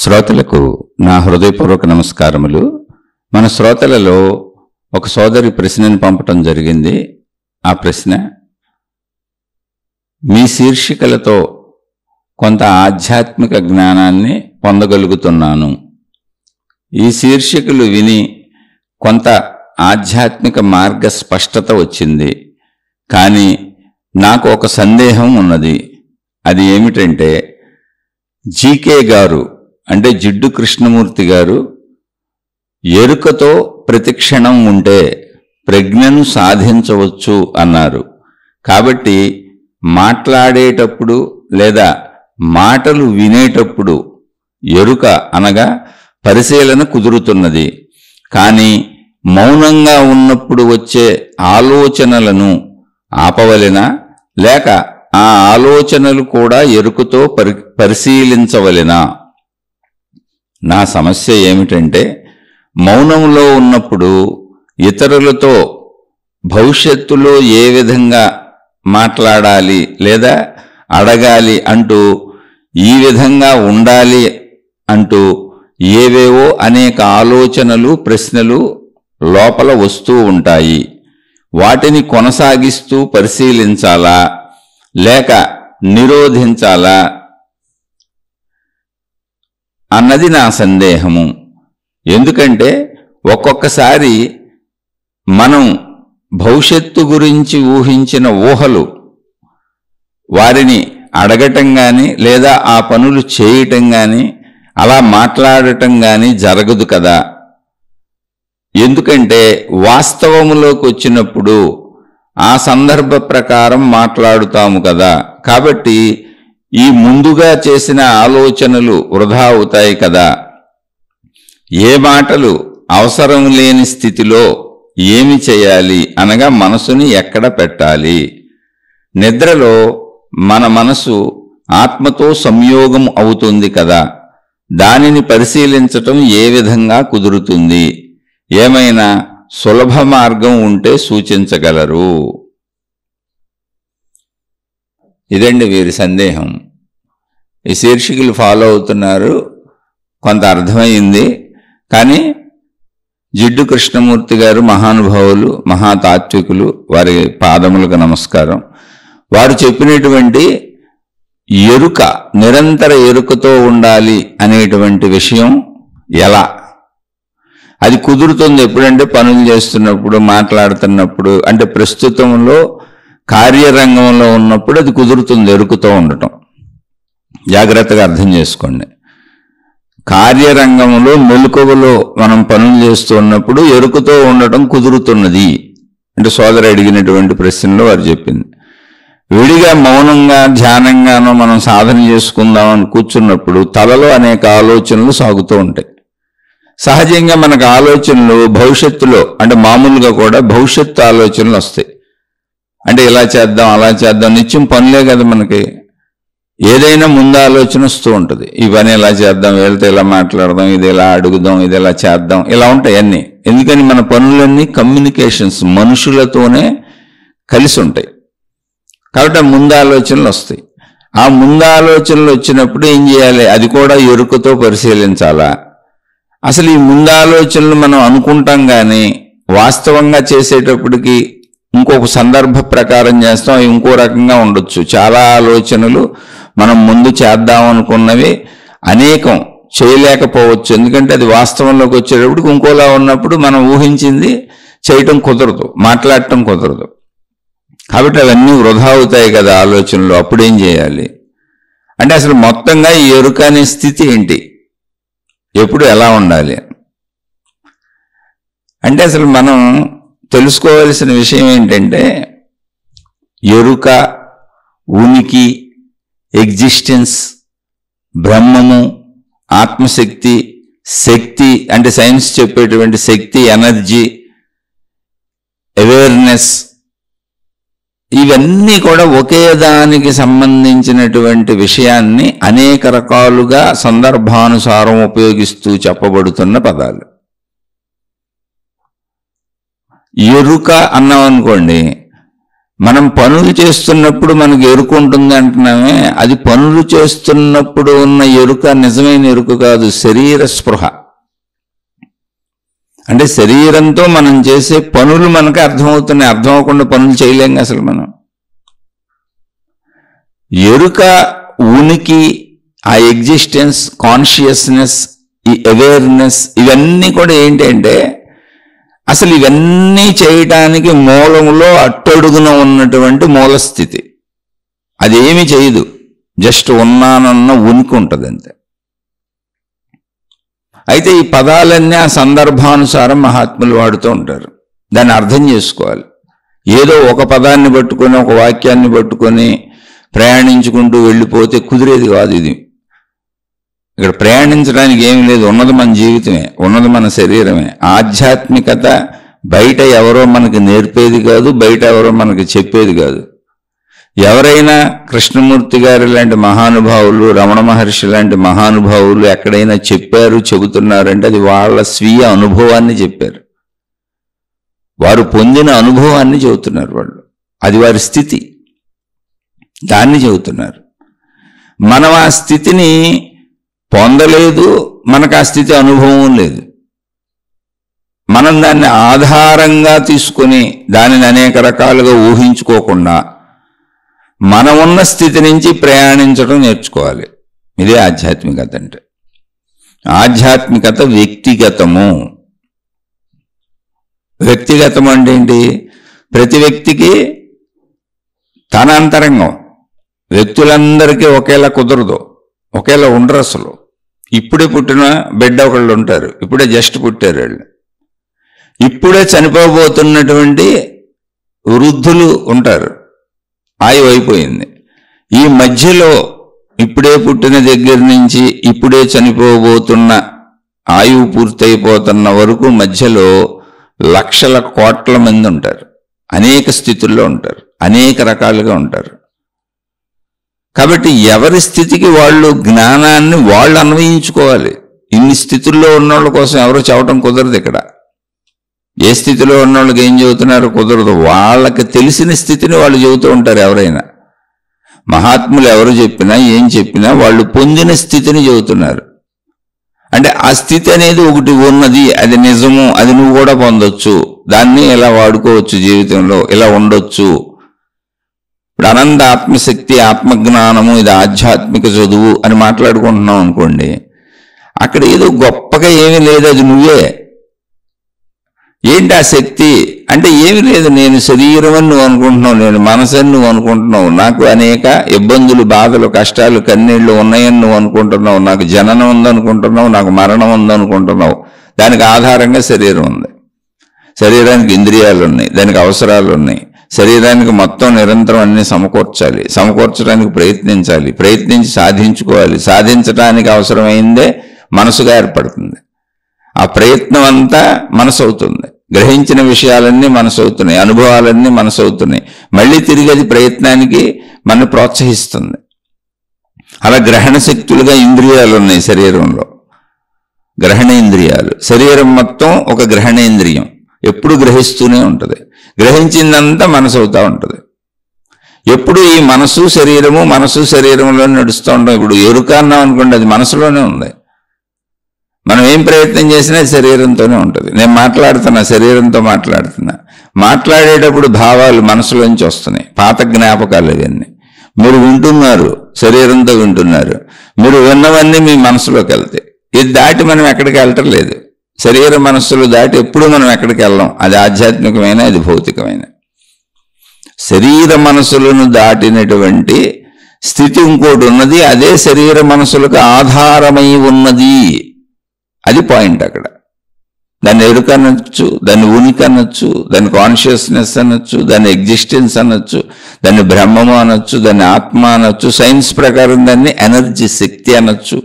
శ్రోతలకు నా హృదయపూర్వక నమస్కారములు. మన శ్రోతలలో ఒక సోదరి ప్రశ్నను పంపటం జరిగింది. ఆ ప్రశ్న, మీ శీర్షికలతో కొంత ఆధ్యాత్మిక జ్ఞానాన్ని పొందగలుగుతున్నాను. ఈ శీర్షికలు విని కొంత ఆధ్యాత్మిక మార్గ స్పష్టత వచ్చింది. కానీ నాకు ఒక సందేహం ఉన్నది. అది ఏమిటంటే, జీకే గారు అంటే జిడ్డు కృష్ణమూర్తి గారు ఎరుకతో ప్రతిక్షణం ఉంటే ప్రజ్ఞను సాధించవచ్చు అన్నారు. కాబట్టి మాట్లాడేటప్పుడు లేదా మాటలు వినేటప్పుడు ఎరుక అనగా పరిశీలన కుదురుతున్నది. కానీ మౌనంగా ఉన్నప్పుడు వచ్చే ఆలోచనలను ఆపవలెనా, లేక ఆ ఆలోచనలు కూడా ఎరుకతో పరిశీలించవలెనా? నా సమస్య ఏమిటంటే, మౌనంలో ఉన్నప్పుడు ఇతరులతో భవిష్యత్తులో ఏ విధంగా మాట్లాడాలి లేదా అడగాలి అంటూ, ఈ విధంగా ఉండాలి అంటూ ఏవేవో అనేక ఆలోచనలు, ప్రశ్నలు లోపల వస్తూ ఉంటాయి. వాటిని కొనసాగిస్తూ పరిశీలించాలా లేక నిరోధించాలా అన్నది నా సందేహము. ఎందుకంటే ఒక్కొక్కసారి మనం భవిష్యత్తు గురించి ఊహించిన ఊహలు వారిని అడగటం కానీ లేదా ఆ పనులు చేయటం కానీ అలా మాట్లాడటం కానీ జరగదు కదా. ఎందుకంటే వాస్తవములోకి వచ్చినప్పుడు ఆ సందర్భ ప్రకారం మాట్లాడుతాము కదా. కాబట్టి ఈ ముందుగా చేసిన ఆలోచనలు వృధా అవుతాయి కదా. ఏ మాటలు అవసరం లేని స్థితిలో ఏమి చేయాలి అనగా మనసుని ఎక్కడ పెట్టాలి? నిద్రలో మన మనసు ఆత్మతో సంయోగం అవుతుంది కదా. దానిని పరిశీలించటం ఏ విధంగా కుదురుతుంది? ఏమైనా సులభ మార్గం ఉంటే సూచించగలరు? ఇదండి వీరి సందేహం. ఈ శీర్షికలు ఫాలో అవుతున్నారు, కొంత అర్థమైంది. కానీ జిడ్డు కృష్ణమూర్తి గారు మహానుభావులు, మహాతాత్వికులు, వారి పాదములకు నమస్కారం. వారు చెప్పినటువంటి ఎరుక, నిరంతర ఎరుకతో ఉండాలి అనేటువంటి విషయం ఎలా అది కుదురుతుంది? ఎప్పుడంటే పనులు చేస్తున్నప్పుడు, మాట్లాడుతున్నప్పుడు, అంటే ప్రస్తుతంలో కార్యరంగంలో ఉన్నప్పుడు అది కుదురుతుంది ఎరుకుతో ఉండటం. జాగ్రత్తగా అర్థం చేసుకోండి. కార్యరంగంలో మెలకువలో మనం పనులు చేస్తూ ఉన్నప్పుడు ఎరుకుతో ఉండటం కుదురుతున్నది అంటే సోదరు అడిగినటువంటి ప్రశ్నలో వారు చెప్పింది. విడిగా మౌనంగా ధ్యానంగానో మనం సాధన చేసుకుందామని కూర్చున్నప్పుడు తలలో అనేక ఆలోచనలు సాగుతూ ఉంటాయి. సహజంగా మనకు ఆలోచనలు భవిష్యత్తులో, అంటే మామూలుగా కూడా భవిష్యత్తు ఆలోచనలు వస్తాయి. అంటే ఇలా చేద్దాం అలా చేద్దాం, నిత్యం పనులే కదా మనకి. ఏదైనా ముందు ఆలోచన వస్తూ ఉంటుంది. ఈ పని ఎలా చేద్దాం, వీళ్ళతో ఇలా మాట్లాడదాం, ఇది ఎలా అడుగుదాం, ఇది ఎలా చేద్దాం, ఇలా ఉంటాయి అన్నీ. ఎందుకని మన పనులన్నీ కమ్యూనికేషన్స్, మనుషులతోనే కలిసి ఉంటాయి. కాబట్టి ముందు ఆలోచనలు వస్తాయి. ఆ ముందు ఆలోచనలు వచ్చినప్పుడు ఏం చేయాలి? అది కూడా ఎరుకతో పరిశీలించాలా? అసలు ఈ ముందు ఆలోచనలు మనం అనుకుంటాం కానీ వాస్తవంగా చేసేటప్పటికి ఇంకొక సందర్భ ప్రకారం చేస్తాం, ఇంకో రకంగా ఉండొచ్చు. చాలా ఆలోచనలు మనం ముందు చేద్దాం అనుకున్నవి అనేకం చేయలేకపోవచ్చు. ఎందుకంటే అది వాస్తవంలోకి వచ్చేటప్పటికి ఇంకోలా ఉన్నప్పుడు మనం ఊహించింది చేయటం కుదరదు, మాట్లాడటం కుదరదు. కాబట్టి అవన్నీ వృధా అవుతాయి కదా ఆలోచనలు. అప్పుడేం చేయాలి అంటే, అసలు మొత్తంగా ఈ ఎరుక అనే స్థితి ఏంటి, ఎప్పుడు ఎలా ఉండాలి అంటే, అసలు మనం తెలుసుకోవాల్సిన విషయం ఏంటంటే, ఎరుక, ఉనికి, ఎగ్జిస్టెన్స్, బ్రహ్మము, ఆత్మశక్తి, శక్తి అంటే సైన్స్ చెప్పేటువంటి శక్తి, ఎనర్జీ, అవేర్నెస్, ఇవన్నీ కూడా ఒకే దానికి సంబంధించినటువంటి విషయాన్ని అనేక రకాలుగా సందర్భానుసారం ఉపయోగిస్తూ చెప్పబడుతున్న పదాలు. ఎరుక అన్నాం అనుకోండి, మనం పనులు చేస్తున్నప్పుడు మనకు ఎరుక ఉంటుంది అంటున్నామే, అది పనులు చేస్తున్నప్పుడు ఉన్న ఎరుక నిజమైన ఎరుక కాదు, శరీర స్పృహ. అంటే శరీరంతో మనం చేసే పనులు మనకు అర్థమవుతున్నాయి, అర్థం అవ్వకుండా పనులు చేయలేం అసలు మనం. ఎరుక, ఉనికి, ఆ ఎగ్జిస్టెన్స్, కాన్షియస్నెస్, ఈ అవేర్నెస్, ఇవన్నీ కూడా ఏంటంటే అసలు ఇవన్నీ చేయటానికి మూలంలో అట్టడుగున ఉన్నటువంటి మూలస్థితి. అదేమి చేయదు, జస్ట్ ఉన్నానన్న ఉనికి ఉంటుంది అంతే. అయితే ఈ పదాలన్నీ ఆ సందర్భానుసారం మహాత్ములు వాడుతూ ఉంటారు, దాన్ని అర్థం చేసుకోవాలి. ఏదో ఒక పదాన్ని పట్టుకొని ఒక వాక్యాన్ని పట్టుకొని ప్రయాణించుకుంటూ వెళ్ళిపోతే కుదిరేది కాదు. ఇది ఇక్కడ ప్రయాణించడానికి ఏమి లేదు, ఉన్నది మన జీవితమే, ఉన్నది మన శరీరమే. ఆధ్యాత్మికత బయట ఎవరో మనకి నేర్పేది కాదు, బయట ఎవరో మనకి చెప్పేది కాదు. ఎవరైనా కృష్ణమూర్తి గారి లాంటి మహానుభావులు, రమణ మహర్షి లాంటి మహానుభావులు ఎక్కడైనా చెప్పారు, చెబుతున్నారంటే అది వాళ్ళ స్వీయ అనుభవాన్ని చెప్పారు, వారు పొందిన అనుభవాన్ని చెబుతున్నారు వాళ్ళు. అది వారి స్థితి, దాన్ని చెబుతున్నారు. మనం ఆ స్థితిని పొందలేదు, మనకు ఆ స్థితి అనుభవం లేదు. మనం దాన్ని ఆధారంగా తీసుకొని దానిని అనేక రకాలుగా ఊహించుకోకుండా మనం ఉన్న స్థితి నుంచి ప్రయాణించడం నేర్చుకోవాలి. ఇదే ఆధ్యాత్మికత అంటే. ఆధ్యాత్మికత వ్యక్తిగతము. వ్యక్తిగతం అంటే ఏంటి? ప్రతి వ్యక్తికి తన అంతరంగం. వ్యక్తులందరికీ ఒకేలా కుదరదు, ఒకేలా ఉండరు అసలు. ఇప్పుడే పుట్టిన బిడ్డ ఒకళ్ళు ఉంటారు, ఇప్పుడే జస్ట్ పుట్టారు వాళ్ళు. ఇప్పుడే చనిపోబోతున్నటువంటి వృద్ధులు ఉంటారు, ఆయువు అయిపోయింది. ఈ మధ్యలో ఇప్పుడే పుట్టిన దగ్గర నుంచి ఇప్పుడే చనిపోబోతున్న ఆయువు పూర్తయిపోతున్న వరకు మధ్యలో లక్షల కోట్ల మంది ఉంటారు, అనేక స్థితుల్లో ఉంటారు, అనేక రకాలుగా ఉంటారు. కాబట్టి ఎవరి స్థితికి వాళ్ళు జ్ఞానాన్ని వాళ్ళు అన్వయించుకోవాలి. ఇన్ని స్థితుల్లో ఉన్నోళ్ళ కోసం ఎవరో చెప్పడం కుదరదు. ఇక్కడ ఏ స్థితిలో ఉన్నోళ్ళకి ఏం చెబుతున్నారో కుదరదు, వాళ్ళకి తెలిసిన స్థితిని వాళ్ళు చెబుతూ ఉంటారు. ఎవరైనా మహాత్ములు ఎవరు చెప్పినా ఏం చెప్పినా వాళ్ళు పొందిన స్థితిని చెబుతున్నారు. అంటే ఆ స్థితి అనేది ఒకటి ఉన్నది, అది నిజము, అది నువ్వు కూడా పొందొచ్చు, దాన్ని ఇలా వాడుకోవచ్చు, జీవితంలో ఇలా ఉండొచ్చు. ఇప్పుడు అనంత ఆత్మశక్తి, ఆత్మజ్ఞానము, ఇది ఆధ్యాత్మిక చదువు అని మాట్లాడుకుంటున్నాం అనుకోండి, అక్కడ ఏదో గొప్పగా ఏమీ లేదు, అది నువ్వే. ఏంటి ఆ శక్తి అంటే ఏమి లేదు, నేను శరీరం అని నువ్వు అనుకుంటున్నావు, నేను మనసని నువ్వు అనుకుంటున్నావు, నాకు అనేక ఇబ్బందులు, బాధలు, కష్టాలు, కన్నీళ్లు ఉన్నాయని నువ్వు అనుకుంటున్నావు, నాకు జననం ఉందనుకుంటున్నావు, నాకు మరణం ఉందనుకుంటున్నావు. దానికి ఆధారంగా శరీరం ఉంది, శరీరానికి ఇంద్రియాలు ఉన్నాయి, దానికి అవసరాలు ఉన్నాయి. శరీరానికి మొత్తం నిరంతరం అన్ని సమకూర్చాలి, సమకూర్చడానికి ప్రయత్నించాలి, ప్రయత్నించి సాధించుకోవాలి. సాధించడానికి అవసరమైందే మనసుగా ఏర్పడుతుంది. ఆ ప్రయత్నం అంతా మనసు అవుతుంది, గ్రహించిన విషయాలన్నీ మనసు అవుతున్నాయి, అనుభవాలన్నీ మనసు అవుతున్నాయి. మళ్ళీ తిరిగి అది ప్రయత్నానికి మన ప్రోత్సహిస్తుంది. అలా గ్రహణ శక్తులుగా ఇంద్రియాలు ఉన్నాయి శరీరంలో, గ్రహణేంద్రియాలు. శరీరం మొత్తం ఒక గ్రహణేంద్రియం, ఎప్పుడు గ్రహిస్తూనే ఉంటుంది. గ్రహించిందంతా మనసు అవుతూ ఉంటుంది. ఎప్పుడు ఈ మనసు శరీరము, మనసు శరీరంలో నడుస్తూ ఉంటాం. ఇప్పుడు ఎరుక అన్నాం అనుకోండి, అది మనసులోనే ఉంది. మనం ఏం ప్రయత్నం చేసినా శరీరంతోనే ఉంటుంది. నేను మాట్లాడుతున్నా, శరీరంతో మాట్లాడుతున్నా. మాట్లాడేటప్పుడు భావాలు మనసులోంచి వస్తున్నాయి, పాత జ్ఞాపకాలు ఇవన్నీ. మీరు వింటున్నారు, శరీరంతో వింటున్నారు, మీరు విన్నవన్నీ మీ మనసులోకి వెళ్తాయి. ఇది దాటి మనం ఎక్కడికి వెళ్ళటం లేదు. శరీర మనస్సులు దాటి ఎప్పుడు మనం ఎక్కడికి వెళ్ళాం. అది ఆధ్యాత్మికమైన, అది భౌతికమైన. శరీర మనసులను దాటినటువంటి స్థితి ఇంకోటి ఉన్నది, అదే శరీర మనసులకు ఆధారమై ఉన్నది. అది పాయింట్ అక్కడ. దాన్ని ఎరుక అనొచ్చు, దాన్ని ఉనికి అనొచ్చు, దాన్ని కాన్షియస్నెస్ అనొచ్చు, దాన్ని ఎగ్జిస్టెన్స్ అనొచ్చు, దాన్ని బ్రహ్మము అనొచ్చు, దాన్ని ఆత్మ అనొచ్చు, సైన్స్ ప్రకారం దాన్ని ఎనర్జీ, శక్తి అనొచ్చు,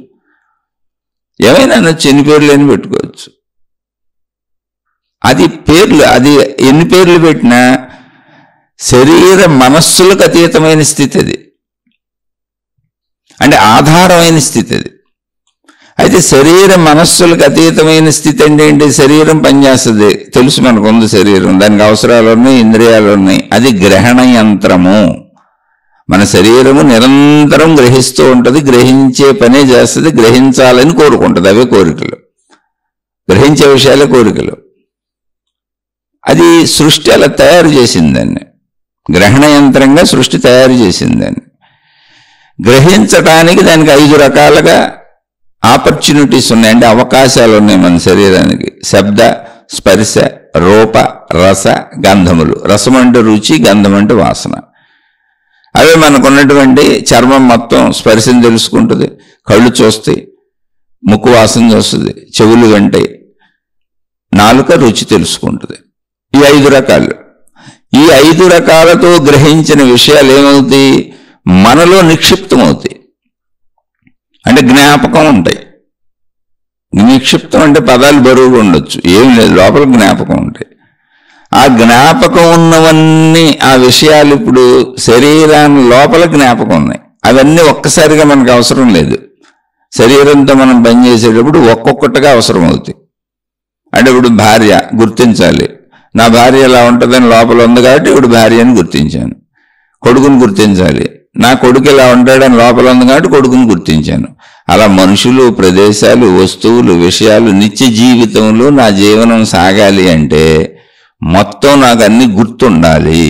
ఏమైనా అనొచ్చు, ఎన్ని పేర్లు అని పెట్టుకోవచ్చు. అది పేర్లు, అది ఎన్ని పేర్లు పెట్టినా శరీర మనస్సులకు అతీతమైన స్థితి అది. అంటే ఆధారమైన స్థితి అది. అయితే శరీర మనస్సులకు అతీతమైన స్థితి అంటే ఏంటి? శరీరం పనిచేస్తుంది, తెలుసు మనకు ఉంది శరీరం, దానికి అవసరాలు ఉన్నాయి, ఇంద్రియాలు ఉన్నాయి. అది గ్రహణ యంత్రము. మన శరీరము నిరంతరం గ్రహిస్తూ ఉంటుంది, గ్రహించే పనే చేస్తుంది, గ్రహించాలని కోరుకుంటుంది. అవే కోరికలు, గ్రహించే విషయాలే కోరికలు. అది సృష్టి అలా తయారు చేసిందాన్ని, గ్రహణ యంత్రంగా సృష్టి తయారు చేసిందాన్ని. గ్రహించటానికి దానికి 5 రకాలుగా ఆపర్చునిటీస్ ఉన్నాయి, అంటే అవకాశాలు ఉన్నాయి మన శరీరానికి. శబ్ద, స్పర్శ, రూప, రస, గంధములు. రసం అంటే రుచి, గంధం అంటే వాసన. అవే మనకున్నటువంటి చర్మం మొత్తం స్పర్శను తెలుసుకుంటుంది, కళ్ళు చూస్తాయి, ముక్కు వాసన చూస్తుంది, చెవులు వింటాయి, నాలుక రుచి తెలుసుకుంటుంది. ఈ 5 రకాలు. ఈ 5 రకాలతో గ్రహించిన విషయాలు ఏమవుతాయి? మనలో నిక్షిప్తమవుతాయి, అంటే జ్ఞాపకం ఉంటాయి. నిక్షిప్తం అంటే పదాలు బరువుగా ఉండొచ్చు, ఏం లేదు, లోపల జ్ఞాపకం ఉంటాయి. ఆ జ్ఞాపకం ఉన్నవన్నీ ఆ విషయాలు ఇప్పుడు శరీరాన్ని లోపల జ్ఞాపకం ఉన్నాయి. అవన్నీ ఒక్కసారిగా మనకు అవసరం లేదు. శరీరంతో మనం పనిచేసేటప్పుడు ఒక్కొక్కటిగా అవసరం అవుతాయి. అంటే ఇప్పుడు భార్య గుర్తించాలి, నా భార్య ఎలా ఉంటుందని లోపల ఉంది కాబట్టి ఇప్పుడు భార్యని గుర్తించాను. కొడుకుని గుర్తించాలి, నా కొడుకు ఎలా ఉంటాడని లోపల ఉంది కాబట్టి కొడుకుని గుర్తించాను. అలా మనుషులు, ప్రదేశాలు, వస్తువులు, విషయాలు, నిత్య జీవితంలో నా జీవనం సాగాలి అంటే మొత్తం నాకు అన్ని గుర్తుండాలి.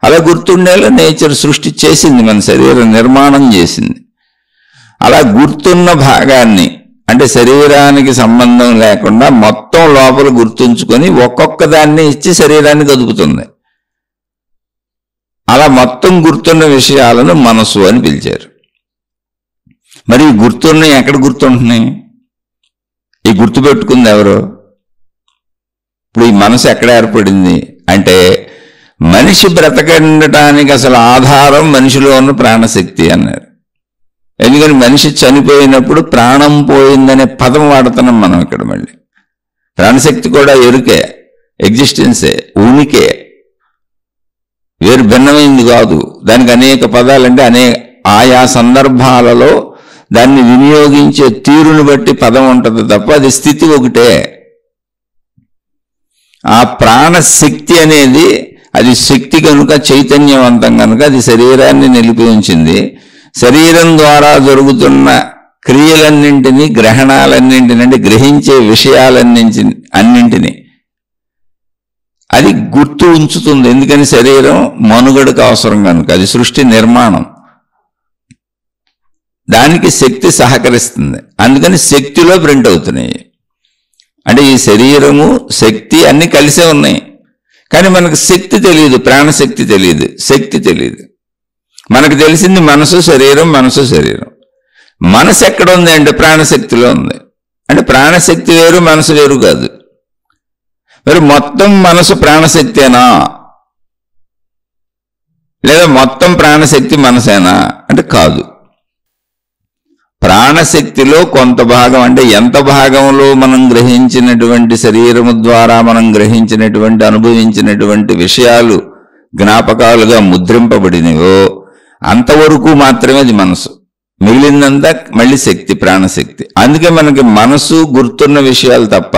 అలా గుర్తుండేలా నేచర్ సృష్టి చేసింది, మన శరీరం నిర్మాణం చేసింది. అలా గుర్తున్న భాగాన్ని, అంటే శరీరానికి సంబంధం లేకుండా మొత్తం లోపల గుర్తుంచుకొని ఒక్కొక్క దాన్ని ఇచ్చి శరీరాన్ని కదుపుతుంది. అలా మొత్తం గుర్తున్న విషయాలను మనసు అని పిలిచారు. మరి ఈ గుర్తున్నవి ఎక్కడ గుర్తుంటున్నాయి? ఈ గుర్తుపెట్టుకుంది ఎవరు? ఇప్పుడు ఈ మనసు ఎక్కడ ఏర్పడింది అంటే, మనిషి బ్రతకండటానికి అసలు ఆధారం మనిషిలో ఉన్న ప్రాణశక్తి అన్నారు. ఎందుకని మనిషి చనిపోయినప్పుడు ప్రాణం పోయిందనే పదం వాడుతున్నాం మనం ఇక్కడ. మళ్ళీ ప్రాణశక్తి కూడా ఎరుకే, ఎగ్జిస్టెన్సే, ఉనికే, వేరు భిన్నమైంది కాదు. దానికి అనేక పదాలంటే ఆయా సందర్భాలలో దాన్ని వినియోగించే తీరును బట్టి పదం ఉంటుంది తప్ప అది స్థితి ఒకటే. ఆ ప్రాణశక్తి అనేది అది శక్తి కనుక, చైతన్యవంతం కనుక అది శరీరాన్ని నిలిపి ఉంచింది. శరీరం ద్వారా జరుగుతున్న క్రియలన్నింటినీ, గ్రహణాలన్నింటినీ, అంటే గ్రహించే విషయాలన్నింటినీ అది గుర్తు ఉంచుతుంది. ఎందుకని? శరీరం మనుగడకు అవసరం కనుక, అది సృష్టి నిర్మాణం, దానికి శక్తి సహకరిస్తుంది. అందుకని శక్తిలో ప్రింట్ అవుతున్నాయి. అంటే ఈ శరీరము, శక్తి అన్ని కలిసే ఉన్నాయి. కానీ మనకు శక్తి తెలియదు, ప్రాణశక్తి తెలియదు, శక్తి తెలియదు. మనకు తెలిసింది మనసు, శరీరం, మనసు, శరీరం. మనసు ఎక్కడ ఉంది అంటే ప్రాణశక్తిలో ఉంది. అంటే ప్రాణశక్తి వేరు, మనసు వేరు కాదు. మరి మొత్తం మనసు ప్రాణశక్తేనా, లేదా మొత్తం ప్రాణశక్తి మనసేనా అంటే కాదు. ప్రాణశక్తిలో కొంత భాగం, అంటే ఎంత భాగంలో మనం గ్రహించినటువంటి, శరీరము ద్వారా మనం గ్రహించినటువంటి, అనుభవించినటువంటి విషయాలు జ్ఞాపకాలుగా ముద్రింపబడినవో అంతవరకు మాత్రమే అది మనసు. మిగిలిందంతా మళ్ళీ శక్తి, ప్రాణశక్తి. అందుకే మనకి మనసు గుర్తున్న విషయాలు తప్ప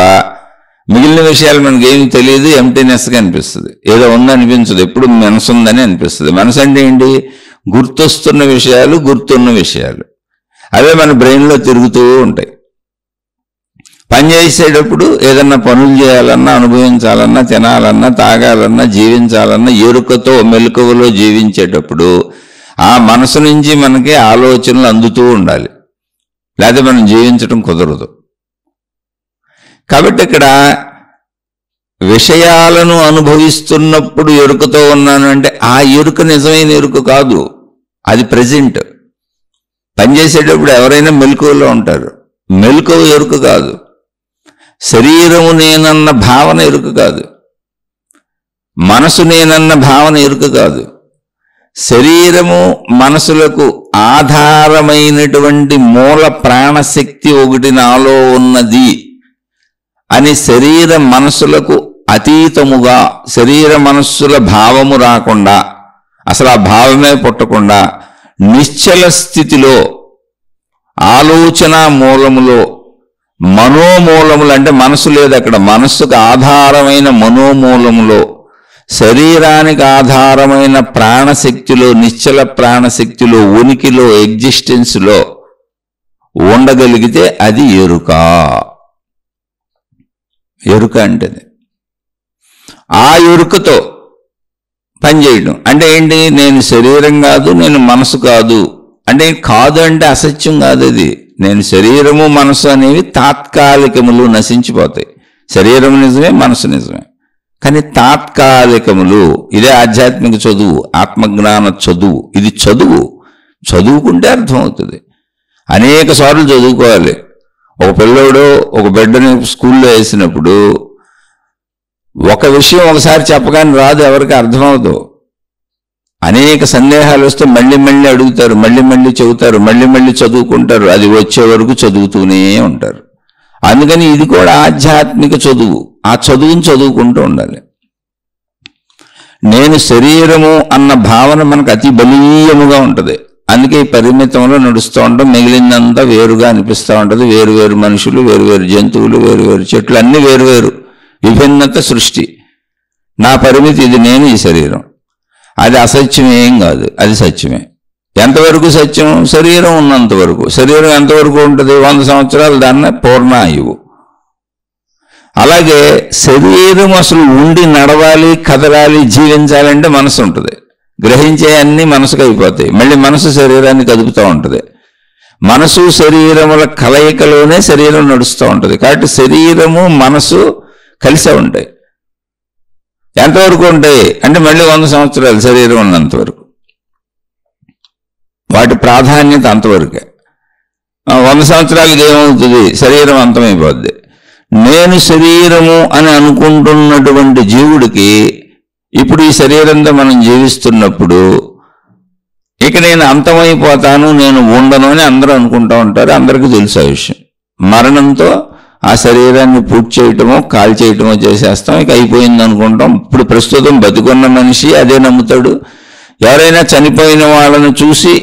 మిగిలిన విషయాలు మనకి ఏమి తెలియదు, ఎంటీనెస్గా అనిపిస్తుంది, ఏదో ఉందనిపించదు, ఎప్పుడు మనసు ఉందని అనిపిస్తుంది. మనసు అంటే ఏంటి? గుర్తొస్తున్న విషయాలు, గుర్తున్న విషయాలు, అవే మన బ్రెయిన్లో తిరుగుతూ ఉంటాయి. పని చేసేటప్పుడు ఏదన్నా పనులు చేయాలన్నా, అనుభవించాలన్నా, తినాలన్నా, తాగాలన్నా, జీవించాలన్నా ఎరుకతో, మెలకువలో జీవించేటప్పుడు ఆ మనసు నుంచి మనకి ఆలోచనలు అందుతూ ఉండాలి, లేకపోతే మనం జీవించడం కుదరదు. కాబట్టి ఇక్కడ విషయాలను అనుభవిస్తున్నప్పుడు ఎరుకతో ఉన్నాను అంటే ఆ ఎరుక నిజమైన ఎరుక కాదు, అది ప్రెజెంట్. పనిచేసేటప్పుడు ఎవరైనా మెలకువలో ఉంటారు, మెలకువ ఎరుక కాదు. శరీరము నేనన్న భావన ఎరుక కాదు, మనసు నేనన్న భావన ఎరుక కాదు. శరీరము, మనసులకు ఆధారమైనటువంటి మూల ప్రాణశక్తి ఒకటి నాలో ఉన్నది అని శరీర మనస్సులకు అతీతముగా, శరీర మనస్సుల భావము రాకుండా, అసలు ఆ భావమే పుట్టకుండా నిశ్చల స్థితిలో ఆలోచన మూలములో, మనోమూలములు అంటే మనసు లేదు అక్కడ, మనస్సుకు ఆధారమైన మనోమూలములో, శరీరానికి ఆధారమైన ప్రాణశక్తిలో, నిశ్చల ప్రాణశక్తిలో, ఉనికిలో, ఎగ్జిస్టెన్స్లో ఉండగలిగితే అది ఎరుక. ఎరుక అంటే ఆ ఎరుకతో పనిచేయడం అంటే ఏంటి? నేను శరీరం కాదు, నేను మనసు కాదు అంటే కాదు అంటే అసత్యం కాదు. అది నేను శరీరము మనసు అనేవి తాత్కాలికములు, నశించిపోతాయి. శరీరం నిజమే, మనసు నిజమే, కానీ తాత్కాలికములు. ఇదే ఆధ్యాత్మిక చదువు, ఆత్మజ్ఞాన చదువు. ఇది చదువుకుంటే అర్థమవుతుంది. అనేక సార్లు చదువుకోవాలి. ఒక పిల్లోడు ఒక బిడ్డని స్కూల్లో వేసినప్పుడు ఒక విషయం ఒకసారి చెప్పగానే రాదు, ఎవరికి అర్థమవుతుంది. అనేక సందేహాలు వస్తే మళ్ళీ మళ్ళీ అడుగుతారు, మళ్ళీ చెబుతారు, మళ్ళీ చదువుకుంటారు. అది వచ్చే వరకు చదువుతూనే ఉంటారు. అందుకని ఇది కూడా ఆధ్యాత్మిక చదువు. ఆ చదువుని చదువుకుంటూ ఉండాలి. నేను శరీరము అన్న భావన మనకు అతి బలీయముగా ఉంటుంది. అందుకే ఈ పరిమితంలో నడుస్తూ ఉంటాం. మిగిలిందంతా వేరుగా అనిపిస్తూ ఉంటుంది. వేరువేరు మనుషులు, వేరువేరు జంతువులు, వేరువేరు చెట్లు, అన్ని వేరువేరు, విభిన్నత సృష్టి. నా పరిమితి ఇది, నేను ఈ శరీరం. అది అసత్యం ఏం కాదు, అది సత్యమే. ఎంతవరకు సత్యం? శరీరం ఉన్నంత వరకు. శరీరం ఎంతవరకు ఉంటుంది? 100 సంవత్సరాలు, దాన్ని పూర్ణాయువు. అలాగే శరీరం అసలు ఉండి నడవాలి, కదలాలి, జీవించాలంటే మనసు ఉంటుంది. గ్రహించే అన్నీ మనసుకు అయిపోతాయి. మళ్ళీ మనసు శరీరాన్ని కదుపుతూ ఉంటుంది. మనసు శరీరముల కలయికలోనే శరీరం నడుస్తూ ఉంటుంది. కాబట్టి శరీరము మనసు కలిసే ఉంటాయి. ఎంతవరకు ఉంటాయి అంటే మళ్ళీ 100 సంవత్సరాలు శరీరం ఉన్నంతవరకు. వాటి ప్రాధాన్యత అంతవరకే. 100 సంవత్సరాలకి ఏమవుతుంది? శరీరం అంతమైపోద్ది. నేను శరీరము అని అనుకుంటున్నటువంటి జీవుడికి ఇప్పుడు ఈ శరీరంతో మనం జీవిస్తున్నప్పుడు ఇక నేను అంతమైపోతాను, నేను ఉండను అని అందరూ అనుకుంటూ ఉంటారు. అందరికీ తెలుసు ఆ విషయం. మరణంతో ఆ శరీరాన్ని పూర్తి చేయటమో కాల్ చేయటమో చేసేస్తాం, ఇక అయిపోయింది అనుకుంటాం. ఇప్పుడు ప్రస్తుతం బతికున్న మనిషి అదే నమ్ముతాడు. ఎవరైనా చనిపోయిన వాళ్ళని చూసి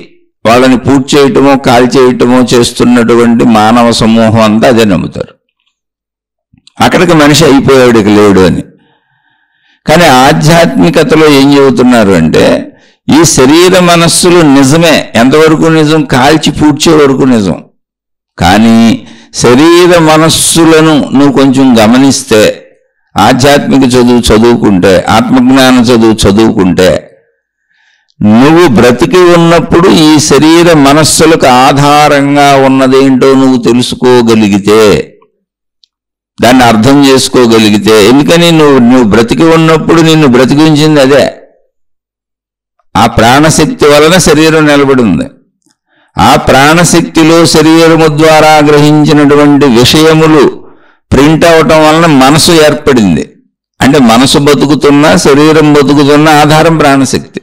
వాళ్ళని పూర్తి చేయటమో కాల్ చేయటమో చేస్తున్నటువంటి మానవ సమూహం అంతా అదే నమ్ముతారు. అక్కడికి మనిషి అయిపోయాడు, ఇక లేడు అని. కానీ ఆధ్యాత్మికతలో ఏం చెబుతున్నారు అంటే ఈ శరీర మనస్సులు నిజమే. ఎంతవరకు నిజం? కాల్చి పూడ్చే వరకు నిజం. కానీ శరీర మనస్సులను నువ్వు కొంచెం గమనిస్తే, ఆధ్యాత్మిక చదువు చదువుకుంటే, ఆత్మజ్ఞాన చదువు చదువుకుంటే, నువ్వు బ్రతికి ఉన్నప్పుడు ఈ శరీర మనస్సులకు ఆధారంగా ఉన్నదేంటో నువ్వు తెలుసుకోగలిగితే, దాన్ని అర్థం చేసుకోగలిగితే, ఎందుకని నువ్వు బ్రతికి ఉన్నప్పుడు నిన్ను బ్రతికించింది అదే. ఆ ప్రాణశక్తి వలన శరీరం నిలబడి ఉంది. ఆ ప్రాణశక్తిలో శరీరము ద్వారా గ్రహించినటువంటి విషయములు ప్రింట్ అవటం వలన మనసు ఏర్పడింది. అంటే మనసు బతుకుతున్నా, శరీరం బతుకుతున్న ఆధారం ప్రాణశక్తి.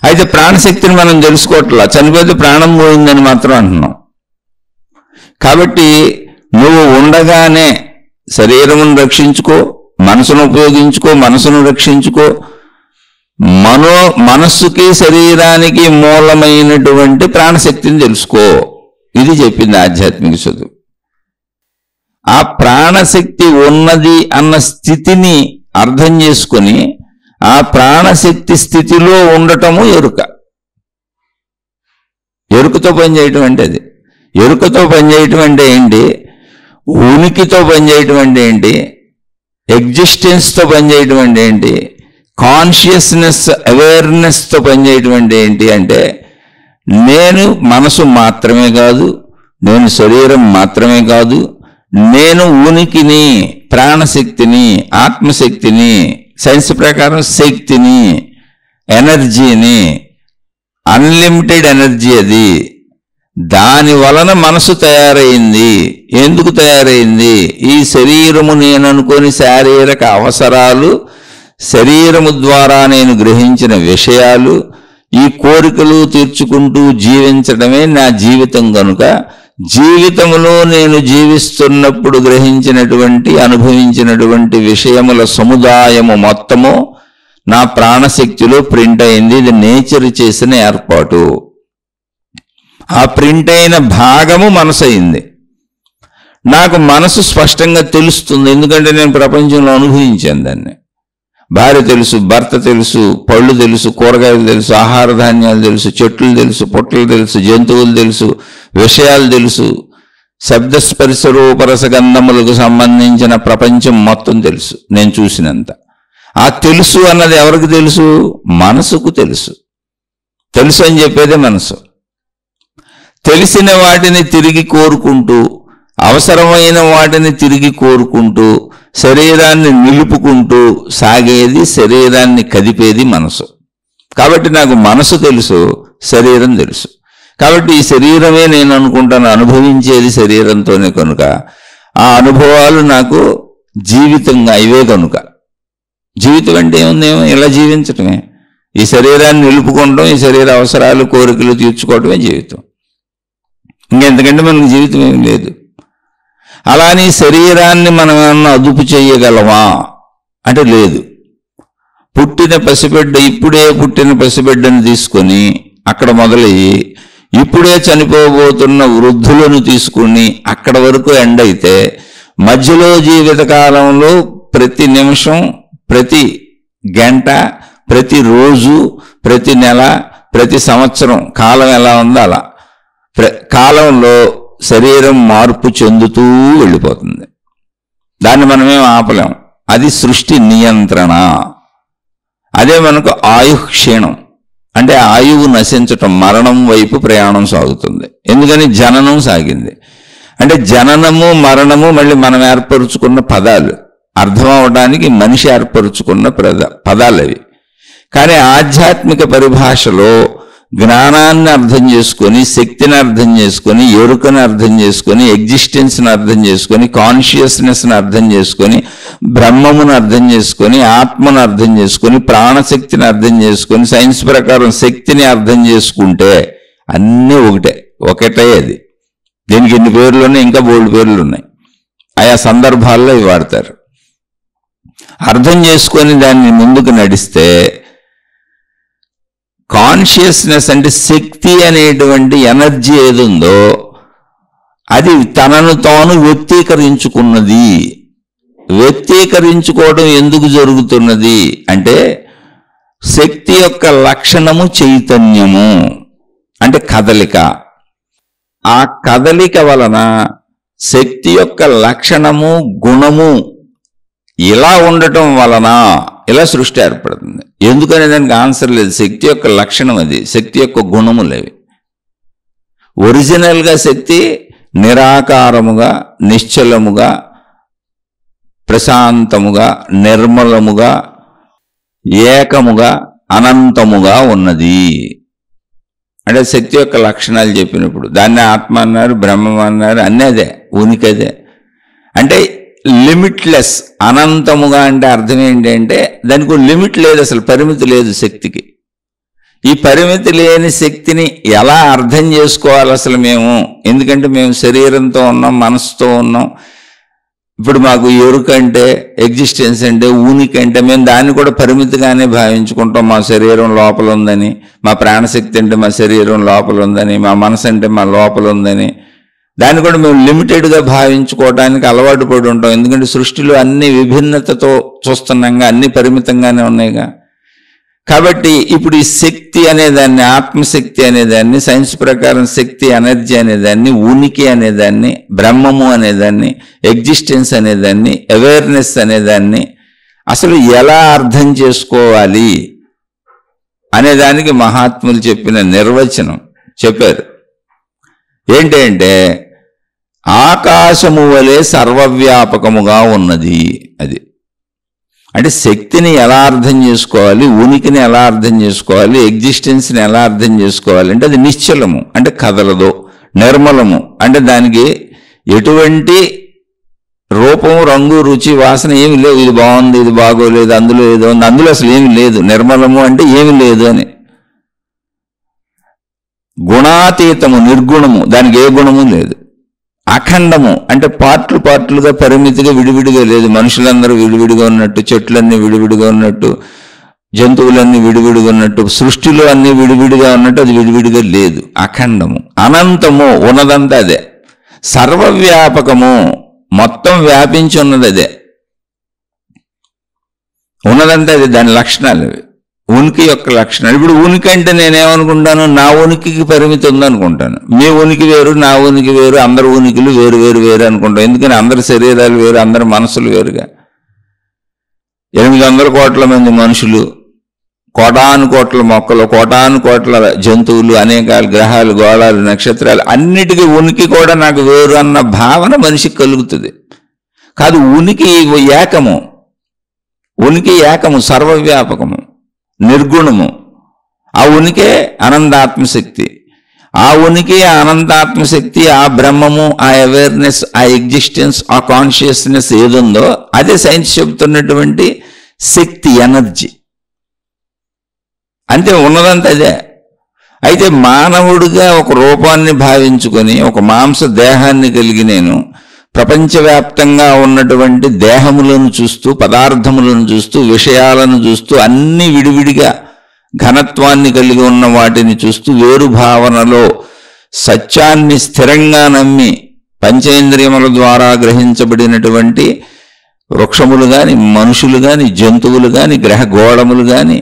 అయితే ప్రాణశక్తిని మనం తెలుసుకోవట్లా, చనిపోతే ప్రాణం పోయిందని మాత్రం అంటున్నాం. కాబట్టి నువ్వు ఉండగానే శరీరమును రక్షించుకో, మనసును ఉపయోగించుకో, మనసును రక్షించుకో. మనస్సుకి శరీరానికి మూలమైనటువంటి ప్రాణశక్తిని తెలుసుకో. ఇది చెప్పింది ఆధ్యాత్మిక చదువు. ఆ ప్రాణశక్తి ఉన్నది అన్న స్థితిని అర్థం చేసుకొని ఆ ప్రాణశక్తి స్థితిలో ఉండటము ఎరుక. ఎరుకతో పనిచేయటం అంటే అది. ఎరుకతో పనిచేయటం అంటే ఏంటి? ఉనికితో పనిచేయటం అంటే ఏంటి? ఎగ్జిస్టెన్స్తో పనిచేయటం అంటే ఏంటి? కాన్షియస్నెస్, అవేర్నెస్తో పనిచేయటం అంటే ఏంటి అంటే నేను మనసు మాత్రమే కాదు, నేను శరీరం మాత్రమే కాదు, నేను ఉనికిని, ప్రాణశక్తిని, ఆత్మశక్తిని, సైన్స్ ప్రకారం శక్తిని, ఎనర్జీని, అన్లిమిటెడ్ ఎనర్జీ అది. దాని వలన మనసు తయారైంది. ఎందుకు తయారైంది? ఈ శరీరము నేను అనుకొని శారీరక అవసరాలు, శరీరము ద్వారా నేను గ్రహించిన విషయాలు, ఈ కోరికలు తీర్చుకుంటూ జీవించడమే నా జీవితం. కనుక జీవితంలో నేను జీవిస్తున్నప్పుడు గ్రహించినటువంటి, అనుభవించినటువంటి విషయముల సముదాయము మొత్తము నా ప్రాణశక్తిలో ప్రింట్ అయింది. ఇది నేచర్ చేసిన ఏర్పాటు. ఆ ప్రింట్ అయిన భాగము మనసు అయింది. నాకు మనసు స్పష్టంగా తెలుస్తుంది, ఎందుకంటే నేను ప్రపంచంలో అనుభవించాను దాన్ని. భార్య తెలుసు, భర్త తెలుసు, పళ్ళు తెలుసు, కూరగాయలు తెలుసు, ఆహార ధాన్యాలు తెలుసు, చెట్లు తెలుసు, పుట్టలు తెలుసు, జంతువులు తెలుసు, విషయాలు తెలుసు, శబ్దస్పర్శ రూపరసగంధములకు సంబంధించిన ప్రపంచం మొత్తం తెలుసు నేను చూసినంత. ఆ తెలుసు అన్నది ఎవరికి తెలుసు? మనసుకు తెలుసు. తెలుసు అని చెప్పేదే మనసు. తెలిసిన వాటిని తిరిగి కోరుకుంటూ, అవసరమైన వాటిని తిరిగి కోరుకుంటూ, శరీరాన్ని నిలుపుకుంటూ సాగేది, శరీరాన్ని కదిపేది మనసు. కాబట్టి నాకు మనసు తెలుసు, శరీరం తెలుసు. కాబట్టి ఈ శరీరమే నేను అనుకుంటాను, అనుభవించేది శరీరంతోనే కనుక ఆ అనుభవాలు నాకు జీవితంగా ఇవే కనుక. జీవితం అంటే ఏముందేమో ఇలా జీవించటమే. ఈ శరీరాన్ని నిలుపుకోవడం, ఈ శరీర అవసరాలు కోరికలు తీర్చుకోవటమే జీవితం. ఇంకెంతకంటే మనకు జీవితం ఏమి లేదు. అలానే శరీరాన్ని మనం ఏమన్నా అదుపు చేయగలమా అంటే లేదు. పుట్టిన పసిబిడ్డ, ఇప్పుడే పుట్టిన పసిబిడ్డను తీసుకొని అక్కడ మొదలయ్యి ఇప్పుడే చనిపోబోతున్న వృద్ధులను తీసుకుని అక్కడ వరకు ఎండ్ అయితే, మధ్యలో జీవితకాలంలో ప్రతి నిమిషం, ప్రతి గంట, ప్రతి రోజు, ప్రతి నెల, ప్రతి సంవత్సరం కాలం ఎలా ఉందో అలా కాలంలో శరీరం మార్పు చెందుతూ వెళ్ళిపోతుంది. దాన్ని మనమేం ఆపలేం. అది సృష్టి నియంత్రణ. అదే మనకు ఆయుక్షీణం అంటే ఆయువు నశించటం, మరణం వైపు ప్రయాణం సాగుతుంది. ఎందుకని జననం సాగింది అంటే జననము మరణము మళ్ళీ మనం ఏర్పరుచుకున్న పదాలు, అర్థం అవడానికి మనిషి ఏర్పరుచుకున్న పదాలు అవి. కానీ ఆధ్యాత్మిక పరిభాషలో జ్ఞానాన్ని అర్థం చేసుకొని, శక్తిని అర్థం చేసుకొని, ఎరుకను అర్థం చేసుకొని, ఎగ్జిస్టెన్స్ని అర్థం చేసుకొని, కాన్షియస్నెస్ని అర్థం చేసుకొని, బ్రహ్మమును అర్థం చేసుకొని, ఆత్మను అర్థం చేసుకొని, ప్రాణశక్తిని అర్థం చేసుకొని, సైన్స్ ప్రకారం శక్తిని అర్థం చేసుకుంటే అన్నీ ఒకటే అది. దీనికి ఇన్ని పేర్లు ఉన్నాయి, ఇంకా బోల్డ్ పేర్లు ఉన్నాయి. ఆయా సందర్భాల్లో ఇవి వాడతారు. అర్థం చేసుకొని దాన్ని ముందుకు నడిస్తే కాన్షియస్నెస్ అంటే శక్తి అనేటువంటి ఎనర్జీ ఏది ఉందో అది తనను తాను వ్యక్తీకరించుకున్నది. వ్యక్తీకరించుకోవడం ఎందుకు జరుగుతున్నది అంటే శక్తి యొక్క లక్షణము చైతన్యము అంటే కదలిక. ఆ కదలిక వలన శక్తి యొక్క లక్షణము గుణము ఇలా ఉండటం వలన ఇలా సృష్టి ఏర్పడుతుంది. ఎందుకనే దానికి ఆన్సర్ లేదు. శక్తి యొక్క లక్షణం అది, శక్తి యొక్క గుణములేవి. ఒరిజినల్గా శక్తి నిరాకారముగా, నిశ్చలముగా, ప్రశాంతముగా, నిర్మలముగా, ఏకముగా, అనంతముగా ఉన్నది. అంటే శక్తి యొక్క లక్షణాలు చెప్పినప్పుడు దాన్ని ఆత్మ అన్నారు, బ్రహ్మం అన్నారు, అన్నీ అదే, ఉనికి అదే. అంటే లిమిట్లెస్, అనంతముగా అంటే అర్థం ఏంటంటే దానికి లిమిట్ లేదు, అసలు పరిమితి లేదు శక్తికి. ఈ పరిమితి లేని శక్తిని ఎలా అర్థం చేసుకోవాలి అసలు మేము? ఎందుకంటే మేము శరీరంతో ఉన్నాం, మనసుతో ఉన్నాం. ఇప్పుడు మాకు ఎరుక అంటే, ఎగ్జిస్టెన్స్ అంటే, ఊనికి అంటే మేము దాన్ని కూడా పరిమితిగానే భావించుకుంటాం. మా శరీరం లోపల ఉందని, మా ప్రాణశక్తి అంటే మా శరీరం లోపల ఉందని, మా మనసు అంటే మా లోపల ఉందని, దాన్ని కూడా మేము లిమిటెడ్గా భావించుకోవడానికి అలవాటు పడి ఉంటాం. ఎందుకంటే సృష్టిలో అన్ని విభిన్నతతో చూస్తున్నాంగా, అన్ని పరిమితంగానే ఉన్నాయిగా. కాబట్టి ఇప్పుడు ఈ శక్తి అనేదాన్ని, ఆత్మశక్తి అనేదాన్ని, సైన్స్ ప్రకారం శక్తి ఎనర్జీ అనేదాన్ని, ఉనికి అనేదాన్ని, బ్రహ్మము అనేదాన్ని, ఎగ్జిస్టెన్స్ అనేదాన్ని, అవేర్నెస్ అనేదాన్ని అసలు ఎలా అర్థం చేసుకోవాలి అనేదానికి మహాత్ములు చెప్పిన నిర్వచనం చెప్పారు. ఏంటంటే ఆకాశము వలె సర్వవ్యాపకముగా ఉన్నది. అది అంటే శక్తిని ఎలా అర్థం చేసుకోవాలి, ఉనికిని ఎలా అర్థం చేసుకోవాలి, ఎగ్జిస్టెన్స్ని ఎలా అర్థం చేసుకోవాలి అంటే అది నిశ్చలము అంటే కదలదు, నిర్మలము అంటే దానికి ఎటువంటి రూపం, రంగు, రుచి, వాసన ఏమి లేవు. ఇది బాగుంది, ఇది బాగోలేదు, అందులో ఏదో ఉంది, అందులో అసలు ఏమి లేదు. నిర్మలము అంటే ఏమి లేదు అని. గుణాతీతము, నిర్గుణము, దానికి ఏ గుణము లేదు. అఖండము అంటే పార్ట్లుగా పరిమితిగా విడివిడిగా లేదు. మనుషులందరూ విడివిడిగా ఉన్నట్టు, చెట్లన్నీ విడివిడిగా ఉన్నట్టు, జంతువులన్నీ విడివిడిగా ఉన్నట్టు, సృష్టిలో అన్ని విడివిడిగా ఉన్నట్టు అది విడివిడిగా లేదు. అఖండము, అనంతము, ఉన్నదంతా అదే. సర్వవ్యాపకము, మొత్తం వ్యాపించి ఉన్నది అదే. ఉన్నదంతా అది, దాని లక్షణాలు, ఉనికి యొక్క లక్షణాలు. ఇప్పుడు ఉనికి అంటే నేనేమనుకుంటాను, నా ఉనికికి పరిమితి ఉందనుకుంటాను. మీ ఉనికి వేరు, నా ఉనికి వేరు, అందరి ఉనికిలు వేరు వేరు వేరు అనుకుంటాం. ఎందుకని అందరి శరీరాలు వేరు, అందరి మనసులు వేరుగా. 800 కోట్ల మంది మనుషులు, కోటాను కోట్ల మొక్కలు, కోటాను కోట్ల జంతువులు, అనేక గ్రహాలు, గోళాలు, నక్షత్రాలు, అన్నిటికీ ఉనికి కూడా నాకు వేరు అన్న భావన మనిషికి కలుగుతుంది. కాదు, ఉనికి ఏకము, ఉనికి ఏకము, సర్వవ్యాపకము, నిర్గుణము. ఆ ఉనికే అనంతాత్మశక్తి. ఆ ఉనికి, ఆ అనంతాత్మశక్తి, ఆ బ్రహ్మము, ఆ అవేర్నెస్, ఆ ఎగ్జిస్టెన్స్, ఆ కాన్షియస్నెస్ ఏదుందో అదే సైన్స్ చెబుతున్నటువంటి శక్తి, ఎనర్జీ. అంతే, ఉన్నదంతా అదే. అయితే మానవుడిగా ఒక రూపాన్ని భావించుకొని, ఒక మాంస దేహాన్ని కలిగి నేను ప్రపంచవ్యాప్తంగా ఉన్నటువంటి దేహములను చూస్తూ, పదార్థములను చూస్తూ, విషయాలను చూస్తూ, అన్ని విడివిడిగా ఘనత్వాన్ని కలిగి ఉన్న వాటిని చూస్తూ, వేరు భావనలో సత్యాన్ని స్థిరంగా నమ్మి పంచేంద్రియముల ద్వారా గ్రహించబడినటువంటి వృక్షములు కానీ, మనుషులు కానీ, జంతువులు కానీ, గ్రహగోళములు కానీ,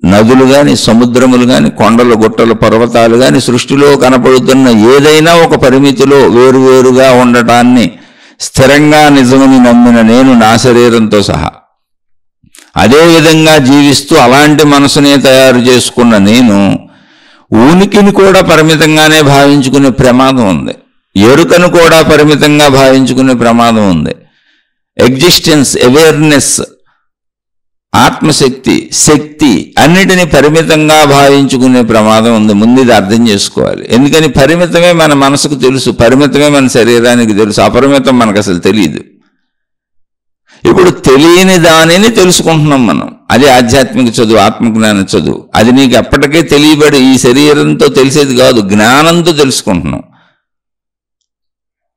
నదులు కానీ, సముద్రములు కానీ, కొండలు, గుట్టలు, పర్వతాలు కానీ, సృష్టిలో కనపడుతున్న ఏదైనా ఒక పరిమితిలో వేరువేరుగా ఉండటాన్ని స్థిరంగా నిజమని నమ్మిన నేను, నా శరీరంతో సహా అదేవిధంగా జీవిస్తూ అలాంటి మనసునే తయారు చేసుకున్న నేను ఉనికిని కూడా పరిమితంగానే భావించుకునే ప్రమాదం ఉంది. ఎరుకను కూడా పరిమితంగా భావించుకునే ప్రమాదం ఉంది. ఎగ్జిస్టెన్స్, అవేర్నెస్, ఆత్మశక్తి, శక్తి అన్నిటినీ పరిమితంగా భావించుకునే ప్రమాదం ఉంది. ముందు ఇది అర్థం చేసుకోవాలి. ఎందుకని పరిమితమే మన మనసుకు తెలుసు, పరిమితమే మన శరీరానికి తెలుసు, అపరిమితం మనకు అసలు తెలియదు. ఇప్పుడు తెలియని దానిని తెలుసుకుంటున్నాం మనం. అది ఆధ్యాత్మిక చదువు, ఆత్మజ్ఞాన చదువు. అది నీకు ఎప్పటికే తెలియబడి, ఈ శరీరంతో తెలిసేది కాదు, జ్ఞానంతో తెలుసుకుంటున్నాం.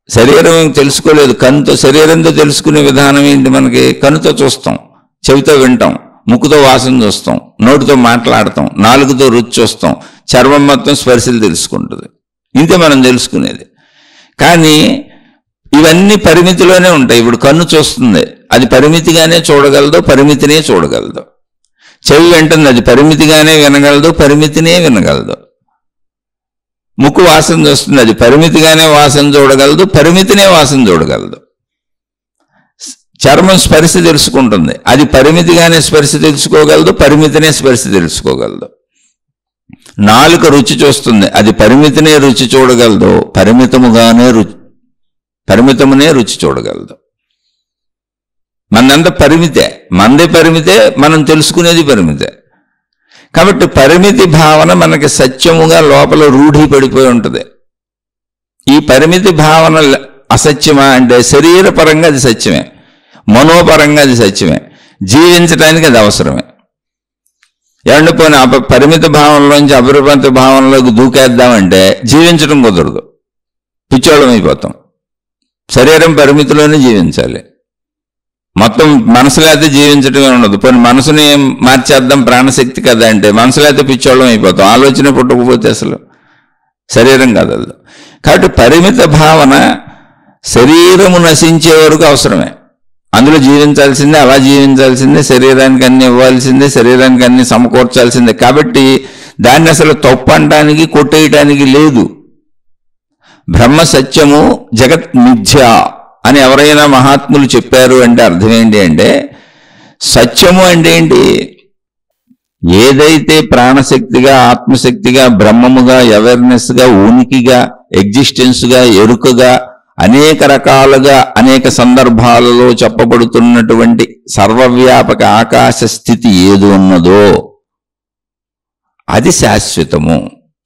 శరీరం తెలుసుకోలేదు, కన్నుతో. శరీరంతో తెలుసుకునే విధానం ఏంటి? మనకి కన్నుతో చూస్తాం, చెవితో వింటాం, ముక్కుతో వాసన చూస్తాం, నోటితో మాట్లాడతాం, నాలుగుతో రుచి చూస్తాం, చర్మం మొత్తం స్పర్శలు తెలుసుకుంటుంది. ఇంతే మనం తెలుసుకునేది. కానీ ఇవన్నీ పరిమితిలోనే ఉంటాయి. ఇప్పుడు కన్ను చూస్తుంది, అది పరిమితిగానే చూడగలదు, పరిమితినే చూడగలదు. చెవి వింటుంది, అది పరిమితిగానే వినగలదు, పరిమితినే వినగలదు. ముక్కు వాసన చూస్తుంది, అది పరిమితిగానే వాసన చూడగలదు, పరిమితినే వాసన చూడగలదు. చర్మం స్పర్శ తెలుసుకుంటుంది, అది పరిమితిగానే స్పర్శ తెలుసుకోగలదు, పరిమితినే స్పర్శ తెలుసుకోగలదు. నాలుక రుచి చూస్తుంది, అది పరిమితినే రుచి చూడగలదు, పరిమితమునే రుచి చూడగలదు. మనంతా పరిమితే, మందే పరిమితే, మనం తెలుసుకునేది పరిమితే. కాబట్టి పరిమితి భావన మనకి సత్యముగా లోపల రూఢి పడిపోయి ఉంటుంది. ఈ పరిమితి భావన అసత్యమా అంటే శరీరపరంగా అది సత్యమే, మనోపరంగా అది సత్యమే, జీవించడానికి అది అవసరమే. ఏమంటే పోనీ పరిమిత భావనలోంచి అపరిమిత భావనలోకి దూకేద్దామంటే జీవించడం కుదరదు, పిచ్చోళం అయిపోతాం. శరీరం పరిమితిలోనే జీవించాలి. మొత్తం మనసులో అయితే జీవించడమే ఉండదు. పోనీ మనసుని మార్చేద్దాం, ప్రాణశక్తి కదా అంటే మనసులో అయితే పిచ్చోళం అయిపోతాం. ఆలోచన పుట్టకపోతే అసలు శరీరం కదలదు. కాబట్టి పరిమిత భావన శరీరము నశించే వరకు అవసరమే. అందులో జీవించాల్సిందే, అలా జీవించాల్సిందే, శరీరానికి అన్ని ఇవ్వాల్సిందే, శరీరానికి అన్ని సమకూర్చాల్సిందే. కాబట్టి దాన్ని అసలు తప్పనడానికి, కొట్టేయటానికి లేదు. బ్రహ్మ సత్యము, జగత్ మిథ్య అని ఎవరైనా మహాత్ములు చెప్పారు అంటే అర్థం ఏంటి అంటే, సత్యము అంటే ఏంటి? ఏదైతే ప్రాణశక్తిగా, ఆత్మశక్తిగా, బ్రహ్మముగా, అవేర్నెస్గా, ఉనికిగా, ఎగ్జిస్టెన్స్గా, ఎరుకగా, అనేక రకాలుగా అనేక సందర్భాలలో చెప్పబడుతున్నటువంటి సర్వవ్యాపక ఆకాశ స్థితి ఏది ఉన్నదో అది శాశ్వతము.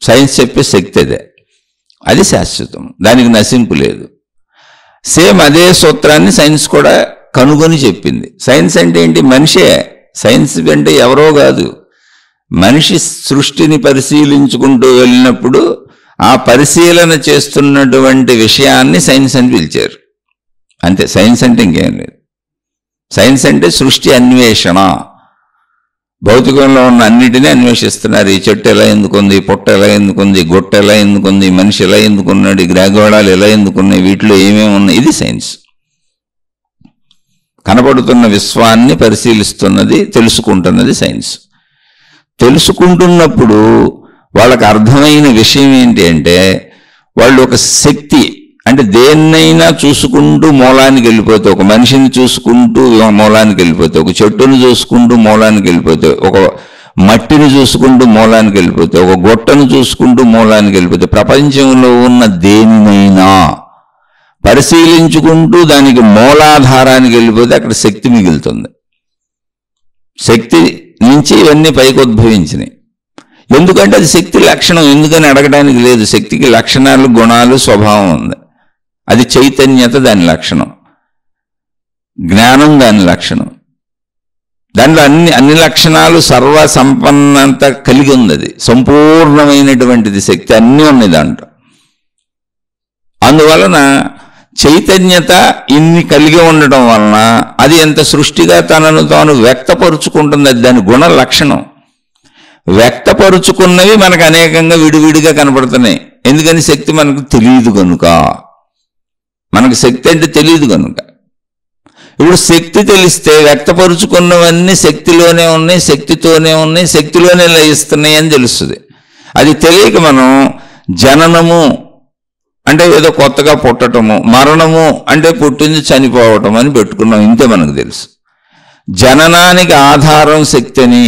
సైన్స్ చెప్పే శక్తి అదే, అది శాశ్వతం, దానికి నశింపు లేదు. సేమ్ అదే సూత్రాన్ని సైన్స్ కూడా కనుగొని చెప్పింది. సైన్స్ అంటే ఏంటి? మనిషే. సైన్స్ అంటే ఎవరో కాదు, మనిషి సృష్టిని పరిశీలించుకుంటూ వెళ్ళినప్పుడు ఆ పరిశీలన చేస్తున్నటువంటి విషయాన్ని సైన్స్ అని పిలిచారు. అంతే, సైన్స్ అంటే ఇంకేం లేదు. సైన్స్ అంటే సృష్టి అన్వేషణ. భౌతికంలో ఉన్న అన్నిటినీ అన్వేషిస్తున్నారు. ఈ చెట్టు ఎలా ఎందుకుంది, పుట్ట ఎలా ఎందుకుంది, గొట్ట ఎలా ఎందుకుంది, మనిషి ఎలా ఎందుకున్నాడు, ఈ గ్రహగోళాలు ఎలా ఎందుకున్నాయి, వీటిలో ఏమేమి ఉన్నాయి. ఇది సైన్స్. కనపడుతున్న విశ్వాన్ని పరిశీలిస్తున్నది, తెలుసుకుంటున్నది సైన్స్. తెలుసుకుంటున్నప్పుడు వాళ్ళకి అర్థమైన విషయం ఏంటి అంటే, వాళ్ళు ఒక శక్తి అంటే దేన్నైనా చూసుకుంటూ మూలానికి వెళ్ళిపోతే, ఒక మనిషిని చూసుకుంటూ మూలానికి వెళ్ళిపోతే, ఒక చెట్టును చూసుకుంటూ మూలానికి వెళ్ళిపోతే, ఒక మట్టిని చూసుకుంటూ మూలానికి వెళ్ళిపోతే, ఒక గొట్టను చూసుకుంటూ మూలానికి వెళ్ళిపోతే, ప్రపంచంలో ఉన్న దేనినైనా పరిశీలించుకుంటూ దానికి మూలాధారానికి వెళ్ళిపోతే అక్కడ శక్తి మిగులుతుంది. శక్తి నుంచి ఇవన్నీ పైకి ఉద్భవించినాయి. ఎందుకంటే అది శక్తి లక్షణం. ఎందుకని అడగడానికి లేదు. శక్తికి లక్షణాలు, గుణాలు, స్వభావం ఉంది. అది చైతన్యత దాని లక్షణం, జ్ఞానం దాని లక్షణం. దాంట్లో అన్ని లక్షణాలు సర్వ సంపన్నత కలిగి ఉంది. అది సంపూర్ణమైనటువంటిది శక్తి, అన్నీ ఉన్నాయి దాంట్లో. అందువలన చైతన్యత ఇన్ని కలిగి ఉండటం వలన అది ఎంత సృష్టిగా తనను తాను వ్యక్తపరుచుకుంటుంది. అది దాని గుణ లక్షణం. వ్యక్తపరుచుకున్నవి మనకు అనేకంగా విడివిడిగా కనపడుతున్నాయి. ఎందుకని? శక్తి మనకు తెలియదు కనుక. మనకు శక్తి అంటే తెలియదు కనుక. ఇప్పుడు శక్తి తెలిస్తే వ్యక్తపరుచుకున్నవన్నీ శక్తిలోనే ఉన్నాయి, శక్తితోనే ఉన్నాయి, శక్తిలోనే లయిస్తున్నాయి అని తెలుస్తుంది. అది తెలియక మనం జననము అంటే ఏదో కొత్తగా పుట్టటము, మరణము అంటే పుట్టింది చనిపోవటం అని పెట్టుకున్నాం. ఇంతే మనకు తెలుసు. జననానికి ఆధారం శక్తి అని,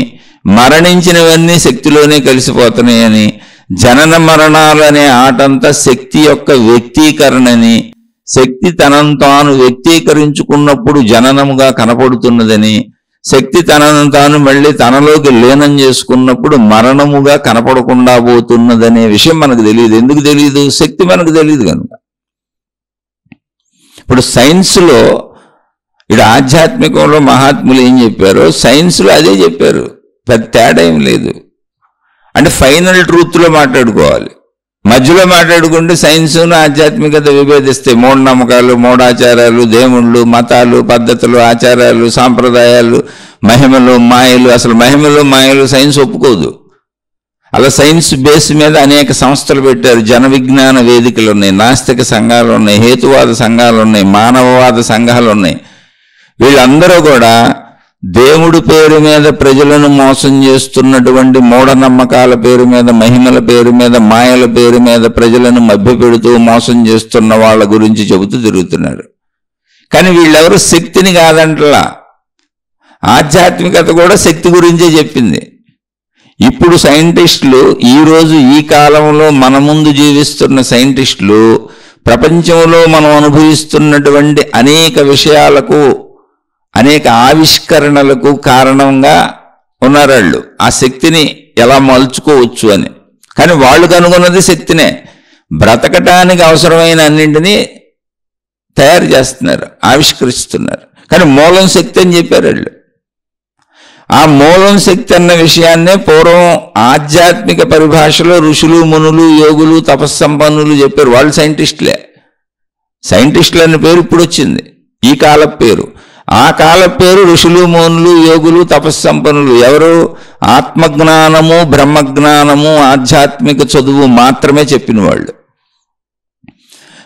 మరణించినవన్నీ శక్తిలోనే కలిసిపోతున్నాయని, జనన మరణాలు అనే ఆటంతా శక్తి యొక్క వ్యక్తీకరణని, శక్తి తనను తాను వ్యక్తీకరించుకున్నప్పుడు జననముగా కనపడుతున్నదని, శక్తి తనను తాను మళ్ళీ తనలోకి లీనం చేసుకున్నప్పుడు మరణముగా కనపడకుండా పోతున్నదనే విషయం మనకు తెలియదు. ఎందుకు తెలియదు? శక్తి మనకు తెలియదు కనుక. ఇప్పుడు సైన్స్లో, ఇప్పుడు ఆధ్యాత్మికంలో మహాత్ములు ఏం చెప్పారో సైన్స్లో అదే చెప్పారు. పెద్ద తేడా ఏం లేదు. అంటే ఫైనల్ ట్రూత్లో మాట్లాడుకోవాలి. మధ్యలో మాట్లాడుకుంటే సైన్స్ను ఆధ్యాత్మికత విభేదిస్తాయి. మూఢనమ్మకాలు, మూఢాచారాలు, దేవుళ్ళు, మతాలు, పద్ధతులు, ఆచారాలు, సాంప్రదాయాలు, మహిమలు, మాయలు. అసలు మహిమలు, మాయలు సైన్స్ ఒప్పుకోదు. అలా సైన్స్ బేస్ మీద అనేక సంస్థలు పెట్టారు. జన విజ్ఞాన వేదికలు ఉన్నాయి, నాస్తిక సంఘాలు ఉన్నాయి, హేతువాద సంఘాలు ఉన్నాయి, మానవవాద సంఘాలు ఉన్నాయి. వీళ్ళందరూ కూడా దేవుడి పేరు మీద ప్రజలను మోసం చేస్తున్నటువంటి మూఢనమ్మకాల పేరు మీద, మహిమల పేరు మీద, మాయల పేరు మీద ప్రజలను మభ్యపెడుతూ మోసం చేస్తున్న వాళ్ళ గురించి చెబుతూ తిరుగుతున్నారు. కానీ వీళ్ళెవరు శక్తిని కాదంటలా. ఆధ్యాత్మికత కూడా శక్తి గురించే చెప్పింది. ఇప్పుడు సైంటిస్టులు, ఈరోజు ఈ కాలంలో మన ముందు జీవిస్తున్న సైంటిస్టులు ప్రపంచంలో మనం అనుభవిస్తున్నటువంటి అనేక విషయాలకు, అనేక ఆవిష్కరణలకు కారణంగా ఉన్నారు వాళ్ళు. ఆ శక్తిని ఎలా మలుచుకోవచ్చు అని. కానీ వాళ్ళు కనుగొన్నది శక్తినే. బ్రతకటానికి అవసరమైన అన్నింటినీ తయారు చేస్తున్నారు, ఆవిష్కరిస్తున్నారు. కానీ మూలం శక్తి అని చెప్పారు వాళ్ళు. ఆ మూలం శక్తి అన్న విషయాన్నే పూర్వం ఆధ్యాత్మిక పరిభాషలో ఋషులు, మునులు, యోగులు, తపస్సంపన్నులు చెప్పారు. వాళ్ళు సైంటిస్టులే. సైంటిస్టులు అనే పేరు ఇప్పుడు వచ్చింది, ఈ కాల పేరు. ఆ కాల పేరు ఋషులు, మునులు, యోగులు, తపస్సంపన్నులు. ఎవరు? ఆత్మజ్ఞానము, బ్రహ్మజ్ఞానము, ఆధ్యాత్మిక చదువు మాత్రమే చెప్పిన వాళ్ళు.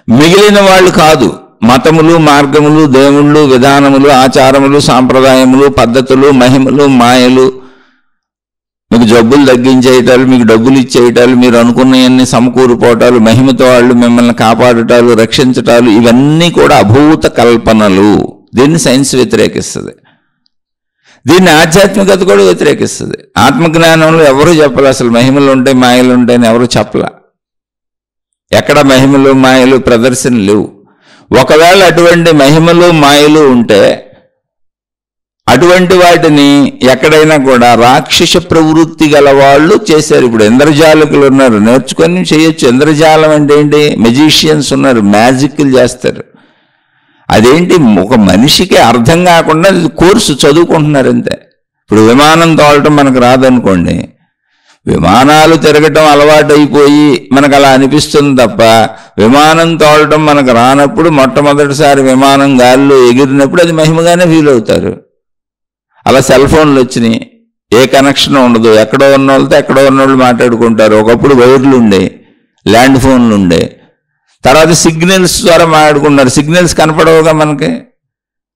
మిగిలిన వాళ్ళు కాదు. మతములు, మార్గములు, దేవుళ్ళు, విధానములు, ఆచారములు, సాంప్రదాయములు, పద్ధతులు, మహిమలు, మాయలు, మీకు జబ్బులు తగ్గించేయటాలు, మీకు డబ్బులు ఇచ్చేయటాలు, మీరు అనుకున్నవన్నీ సమకూరిపోవటాలు, మహిమతో వాళ్ళు మిమ్మల్ని కాపాడటాలు, రక్షించటాలు, ఇవన్నీ కూడా అభూత కల్పనలు. దీన్ని సైన్స్ వ్యతిరేకిస్తుంది. దీన్ని ఆధ్యాత్మికత కూడా వ్యతిరేకిస్తుంది. ఆత్మజ్ఞానంలో ఎవరూ చెప్పలే అసలు మహిమలు ఉంటాయి, మాయలు ఉంటాయని ఎవరు చెప్పలే. ఎక్కడ మహిమలు, మాయలు ప్రదర్శన లేవు. ఒకవేళ అటువంటి మహిమలు, మాయలు ఉంటే అటువంటి వాటిని ఎక్కడైనా కూడా రాక్షస ప్రవృత్తి గల వాళ్ళు చేశారు. ఇప్పుడు ఇంద్రజాలకులు ఉన్నారు, నేర్చుకొని చేయొచ్చు. ఇంద్రజాలం అంటే ఏంటి? మెజిషియన్స్ ఉన్నారు, మ్యాజిక్లు చేస్తారు. అదేంటి? ఒక మనిషికి అర్థం కాకుండా కోర్సు చదువుకుంటున్నారు అంతే. ఇప్పుడు విమానం తోలటం మనకు రాదనుకోండి, విమానాలు తిరగటం అలవాటు అయిపోయి మనకు అలా అనిపిస్తుంది తప్ప, విమానం తోలటం మనకు రానప్పుడు, మొట్టమొదటిసారి విమానం గాలిలో ఎగిరినప్పుడు అది మహిమగానే ఫీల్ అవుతారు. అలా సెల్ ఫోన్లు వచ్చినాయి. ఏ కనెక్షన్ ఉండదు. ఎక్కడో ఉన్న వాళ్ళతో ఎక్కడో ఉన్న వాళ్ళు మాట్లాడుకుంటారు. ఒకప్పుడు వైర్లు ఉండే, ల్యాండ్ ఫోన్లు ఉండే, తర్వాత సిగ్నల్స్ ద్వారా మాట్లాడుకున్నారు. సిగ్నల్స్ కనపడవుగా మనకి,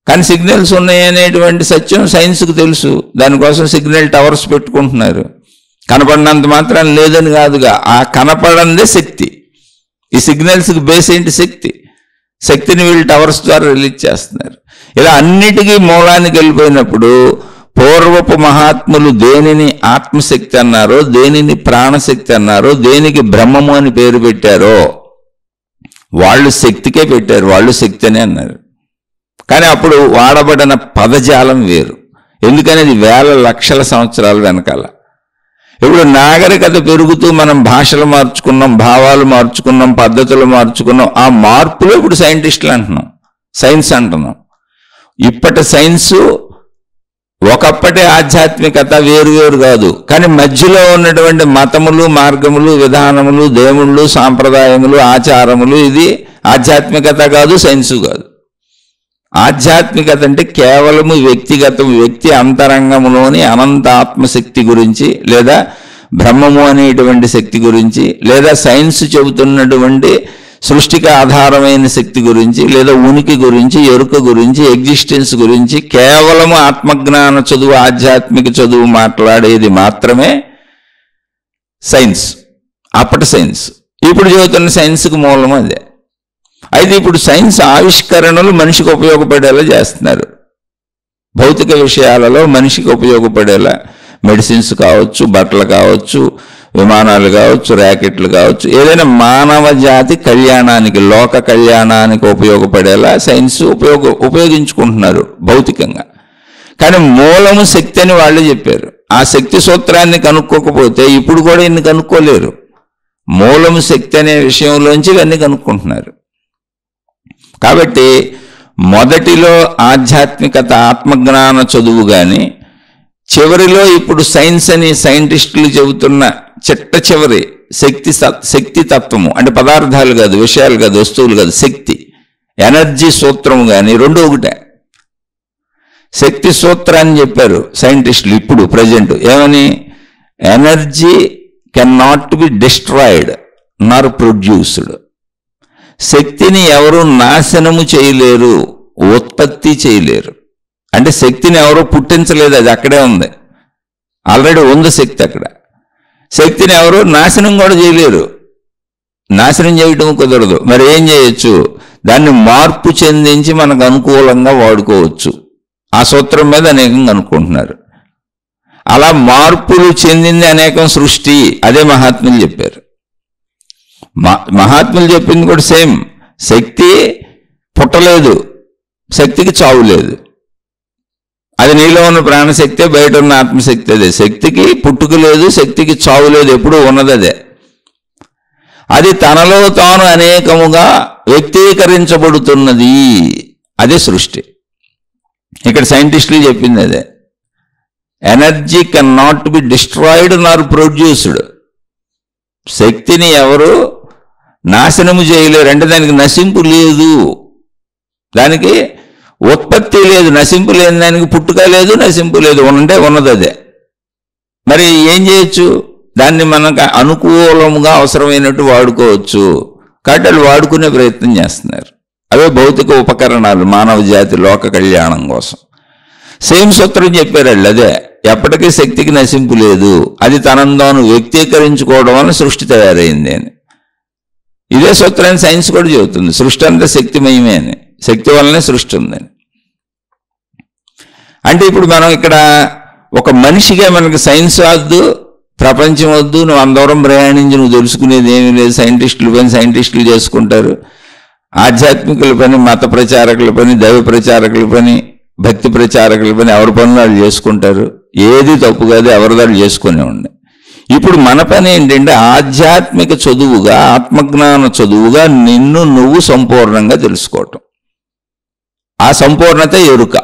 కానీ సిగ్నల్స్ ఉన్నాయి అనేటువంటి సత్యం సైన్స్కి తెలుసు. దానికోసం సిగ్నల్ టవర్స్ పెట్టుకుంటున్నారు. కనపడినంత మాత్రం లేదని కాదుగా, ఆ కనపడందే శక్తి. ఈ సిగ్నల్స్కి బేస్ ఏంటి? శక్తి. శక్తిని వీళ్ళు టవర్స్ ద్వారా రిలీజ్ చేస్తున్నారు. ఇలా అన్నిటికీ మూలానికి వెళ్ళిపోయినప్పుడు పూర్వపు మహాత్ములు దేనిని ఆత్మశక్తి అన్నారో, దేనిని ప్రాణశక్తి అన్నారో, దేనికి బ్రహ్మము అని పేరు పెట్టారో వాళ్ళు శక్తికే పెట్టారు. వాళ్ళు శక్తి అనే అన్నారు. కానీ అప్పుడు వాడబడిన పదజాలం వేరు. ఎందుకని అది వేల లక్షల సంవత్సరాల వెనకాల. ఇప్పుడు నాగరికత పెరుగుతూ మనం భాషలు మార్చుకున్నాం, భావాలు మార్చుకున్నాం, పద్ధతులు మార్చుకున్నాం. ఆ మార్పులో ఇప్పుడు సైంటిస్టులు అంటున్నాం, సైన్స్ అంటున్నాం. ఇప్పటి సైన్సు ఒకప్పటి ఆధ్యాత్మికత వేరు కాదు. కానీ మధ్యలో ఉన్నటువంటి మతములు, మార్గములు, విధానములు, దేవుళ్ళు, సాంప్రదాయములు, ఆచారములు, ఇది ఆధ్యాత్మికత కాదు, సైన్సు కాదు. ఆధ్యాత్మికత అంటే కేవలము వ్యక్తిగతం, వ్యక్తి అంతరంగంలోని అనంత ఆత్మశక్తి గురించి, లేదా బ్రహ్మము అనేటువంటి శక్తి గురించి, లేదా సైన్స్ చెబుతున్నటువంటి సృష్టికి ఆధారమైన శక్తి గురించి, లేదా ఉనికి గురించి, ఎరుక గురించి, ఎగ్జిస్టెన్స్ గురించి కేవలము ఆత్మజ్ఞాన చదువు, ఆధ్యాత్మిక చదువు మాట్లాడేది మాత్రమే సైన్స్. అప్పటి సైన్స్. ఇప్పుడు చదువుతున్న సైన్స్కి మూలం అదే. అయితే ఇప్పుడు సైన్స్ ఆవిష్కరణలు మనిషికి ఉపయోగపడేలా చేస్తున్నారు. భౌతిక విషయాలలో మనిషికి ఉపయోగపడేలా మెడిసిన్స్ కావచ్చు, బట్టలు కావచ్చు, విమానాలు కావచ్చు, ర్యాకెట్లు కావచ్చు, ఏదైనా మానవ జాతి కళ్యాణానికి, లోక కళ్యాణానికి ఉపయోగపడేలా సైన్స్ ఉపయోగించుకుంటున్నారు భౌతికంగా. కానీ మూలము శక్తి అని వాళ్ళే చెప్పారు. ఆ శక్తి సూత్రాన్ని కనుక్కోకపోతే ఇప్పుడు కూడా ఇన్ని కనుక్కోలేరు. మూలము శక్తి అనే విషయంలోంచి ఇవన్నీ కనుక్కుంటున్నారు. కాబట్టి మొదటిలో ఆధ్యాత్మికత, ఆత్మజ్ఞాన చదువు కానీ, చివరిలో ఇప్పుడు సైన్స్ అని సైంటిస్టులు చెబుతున్న చిట్ట చివరి శక్తి తత్వము, అంటే పదార్థాలు కాదు, విషయాలు కాదు, వస్తువులు కాదు, శక్తి, ఎనర్జీ సూత్రము కానీ రెండు ఒకటే. శక్తి సూత్రాన్ని చెప్పారు సైంటిస్టులు ఇప్పుడు ప్రజెంట్. ఏమని? Energy can not be destroyed Nar produced. శక్తిని ఎవరు నాశనము చేయలేరు, ఉత్పత్తి చేయలేరు. అంటే శక్తిని ఎవరో పుట్టించలేదు, అది అక్కడే ఉంది, ఆల్రెడీ ఉంది శక్తి అక్కడ. శక్తిని ఎవరు నాశనం కూడా చేయలేరు. నాశనం చేయటం కుదరదు. మరి ఏం చేయొచ్చు? దాన్ని మార్పు చెందించి మనకు అనుకూలంగా వాడుకోవచ్చు. ఆ సూత్రం మీద అనేకంగా అనుకుంటున్నారు. అలా మార్పులు చెందింది అనేకం సృష్టి. అదే మహాత్ములు చెప్పారు. మహాత్ములు చెప్పింది కూడా సేమ్. శక్తి పుట్టలేదు, శక్తికి చావు లేదు. అది నీలో ఉన్న ప్రాణశక్తే, బయట ఉన్న ఆత్మశక్తి అదే. శక్తికి పుట్టుక లేదు, శక్తికి చావు లేదు, ఎప్పుడూ ఉన్నది అదే. అది తనలో తాను అనేకముగా వ్యక్తీకరించబడుతున్నది. అదే సృష్టి. ఇక్కడ సైంటిస్టులు చెప్పింది అదే. Energy can not be destroyed Nar produced. శక్తిని ఎవరు నాశనము చేయలేరు. అంటే దానికి నశింపు లేదు, దానికి ఉత్పత్తి లేదు. నశింపు లేని దానికి పుట్టుక లేదు, నశింపు లేదు, ఉంటే ఉన్నది అదే. మరి ఏం చేయొచ్చు? దాన్ని మనకు అనుకూలంగా అవసరమైనట్టు వాడుకోవచ్చు. కాబట్టి వాళ్ళు వాడుకునే ప్రయత్నం చేస్తున్నారు. అవే భౌతిక ఉపకరణాలు మానవ జాతి లోక కళ్యాణం కోసం. సేమ్ సూత్రం చెప్పారు వాళ్ళు. అదే, ఎప్పటికీ శక్తికి నశింపు లేదు, అది తనను తాను వ్యక్తీకరించుకోవడం వల్ల సృష్టి తయారైంది అని. ఇదే సూత్రాన్ని సైన్స్ కూడా చెబుతుంది. సృష్టి అంతా శక్తిమయమే అని, శక్తి వల్లనే సృష్టి ఉందని. అంటే ఇప్పుడు మనం ఇక్కడ ఒక మనిషిగా మనకు సైన్స్ వద్దు, ప్రపంచం వద్దు, నువ్వు అందరం ప్రయాణించి నువ్వు తెలుసుకునేది ఏమీ లేదు. సైంటిస్టుల పని సైంటిస్టులు చేసుకుంటారు, ఆధ్యాత్మికుల పని మత ప్రచారకుల పని, దైవ ప్రచారకుల పని, భక్తి ప్రచారకుల పని, ఎవరి పనులు వాళ్ళు చేసుకుంటారు. ఏది తప్పు కాదు, ఎవరిదాళ్ళు చేసుకునే ఉండే. ఇప్పుడు మన పని ఏంటంటే ఆధ్యాత్మిక చదువుగా, ఆత్మజ్ఞాన చదువుగా నిన్ను నువ్వు సంపూర్ణంగా తెలుసుకోవటం. ఆ సంపూర్ణత ఎరుక.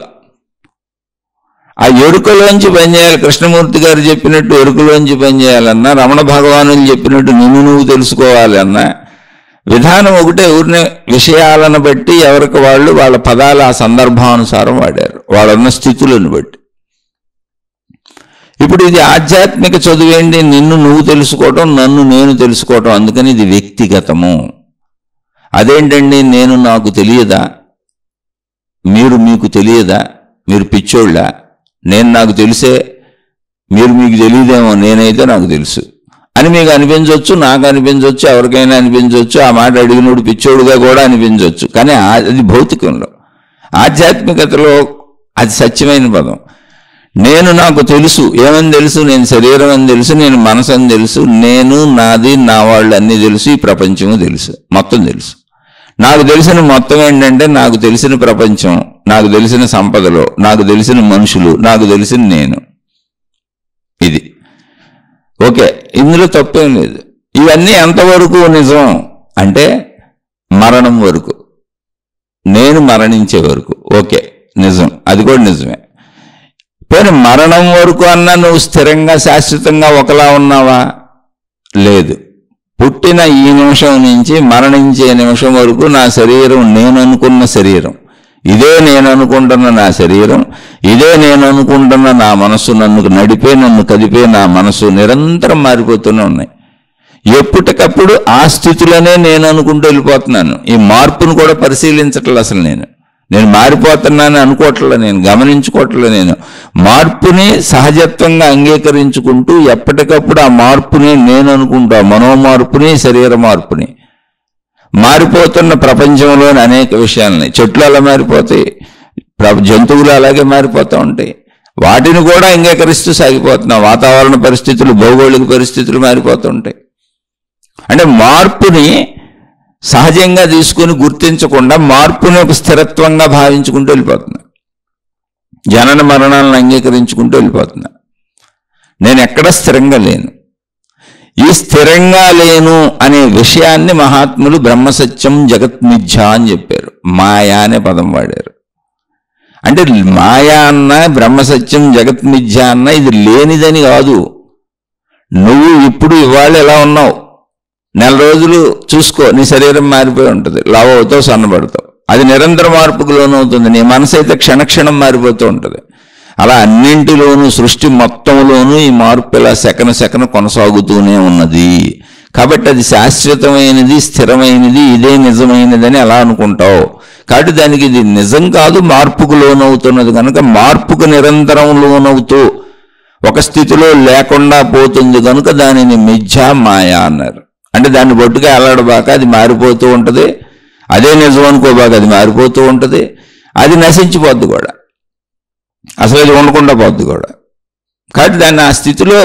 ఆ ఎరుకలోంచి పనిచేయాలి. కృష్ణమూర్తి గారు చెప్పినట్టు ఎరుకలోంచి పనిచేయాలన్నా, రమణ భగవానులు చెప్పినట్టు నిన్ను నువ్వు తెలుసుకోవాలన్నా విధానం ఒకటే. ఊరినే విషయాలను బట్టి ఎవరికి వాళ్ళు వాళ్ళ పదాలు ఆ సందర్భానుసారం వాడారు, వాళ్ళన్న స్థితులను బట్టి. ఇప్పుడు ఇది ఆధ్యాత్మిక చదువేంటి? నిన్ను నువ్వు తెలుసుకోవటం, నన్ను నేను తెలుసుకోవటం. అందుకని ఇది వ్యక్తిగతము. అదేంటండి, నేను నాకు తెలియదా, మీరు మీకు తెలియదా, మీరు పిచ్చోళ్ళ, నేను నాకు తెలిసే మీరు మీకు తెలియదేమో, నేనైతే నాకు తెలుసు అని మీకు అనిపించవచ్చు, నాకు అనిపించవచ్చు, ఎవరికైనా అనిపించవచ్చు. ఆ మాట అడిగినోడు పిచ్చోడుగా కూడా అనిపించవచ్చు. కానీ అది భౌతికంలో. ఆధ్యాత్మికతలో అది సత్యమైన పదం. నేను నాకు తెలుసు. ఏమని తెలుసు? నేను శరీరం అని తెలుసు, నేను మనసు అని తెలుసు, నేను, నాది, నా వాళ్ళు అన్నీ తెలుసు, ఈ ప్రపంచము తెలుసు, మొత్తం తెలుసు. నాకు తెలిసిన మొత్తం ఏంటంటే, నాకు తెలిసిన ప్రపంచం, నాకు తెలిసిన సంపదలో, నాకు తెలిసిన మనుషులు, నాకు తెలిసిన నేను. ఇది ఓకే, ఇందులో తప్పేం లేదు. ఇవన్నీ ఎంతవరకు నిజం అంటే మరణం వరకు, నేను మరణించే వరకు ఓకే నిజం, అది కూడా నిజమే. పోనీ మరణం వరకు అన్నా నువ్వు స్థిరంగా శాశ్వతంగా ఒకలా ఉన్నావా? లేదు. పుట్టిన ఈ నిమిషం నుంచి మరణించే నిమిషం వరకు నా శరీరం నేను అనుకున్న శరీరం, ఇదే నేను అనుకుంటున్న నా శరీరం, ఇదే నేను అనుకుంటున్న నా మనసు, నన్ను నడిపే నన్ను కదిపే నా మనసు నిరంతరం మారిపోతూనే ఉన్నాయి. ఎప్పటికప్పుడు ఆ స్థితిలోనే నేను అనుకుంటూ వెళ్ళిపోతున్నాను. ఈ మార్పును కూడా పరిశీలించట్లేదు అసలు. నేను మారిపోతున్నాను అనుకోవట్లే, నేను గమనించుకోవట్లే. నేను మార్పుని సహజత్వంగా అంగీకరించుకుంటూ ఎప్పటికప్పుడు ఆ మార్పుని నేను అనుకుంటా, మనోమార్పుని, శరీర మార్పుని, మారిపోతున్న ప్రపంచంలోని అనేక విషయాలని. చెట్లు అలా మారిపోతాయి, జంతువులు అలాగే మారిపోతూ ఉంటాయి. వాటిని కూడా అంగీకరిస్తూ సాగిపోతున్నాం. వాతావరణ పరిస్థితులు, భౌగోళిక పరిస్థితులు మారిపోతూ ఉంటాయి. అంటే మార్పుని సహజంగా తీసుకుని గుర్తించకుండా మార్పుని ఒక స్థిరత్వంగా భావించుకుంటూ వెళ్ళిపోతున్నా. జనన మరణాలను అంగీకరించుకుంటూ వెళ్ళిపోతున్నా. నేను ఎక్కడ స్థిరంగా లేను. ఈ స్థిరంగా లేను అనే విషయాన్ని మహాత్ములు బ్రహ్మసత్యం జగత్మిథ్య అని చెప్పారు. మాయా అనే పదం వాడారు. అంటే మాయా అన్న, బ్రహ్మసత్యం జగత్మిథ్య అన్న ఇది లేనిదని కాదు. నువ్వు ఇప్పుడు ఇవాళ ఎలా ఉన్నావు, నెల రోజులు చూసుకో, నీ శరీరం మారిపోయి ఉంటుంది, లావు అవుతావు, సన్నబడతావు. అది నిరంతర మార్పుకు లోనవుతుంది. నీ మనసు అయితే క్షణక్షణం మారిపోతూ ఉంటుంది. అలా అన్నింటిలోనూ, సృష్టి మొత్తంలోనూ ఈ మార్పు ఇలా సెకను కొనసాగుతూనే ఉన్నది. కాబట్టి అది శాశ్వతమైనది, స్థిరమైనది, ఇదే నిజమైనదని ఎలా అనుకుంటావు? కాబట్టి దానికి ఇది నిజం కాదు, మార్పుకు లోనవుతున్నది కనుక మార్పుకు నిరంతరం లోనవుతూ ఒక స్థితిలో లేకుండా పోతుంది కనుక దానిని మిథ్యా మాయా అన్నారు. అంటే దాన్ని బొట్టుగా ఎలాడబాక అది మారిపోతూ ఉంటుంది, అదే నిజం అనుకోబాక అది మారిపోతూ ఉంటుంది, అది నశించిపోద్ది కూడా, అసలు అది ఉండకుండా పోద్ది కూడా. కాబట్టి దాన్ని ఆ స్థితిలో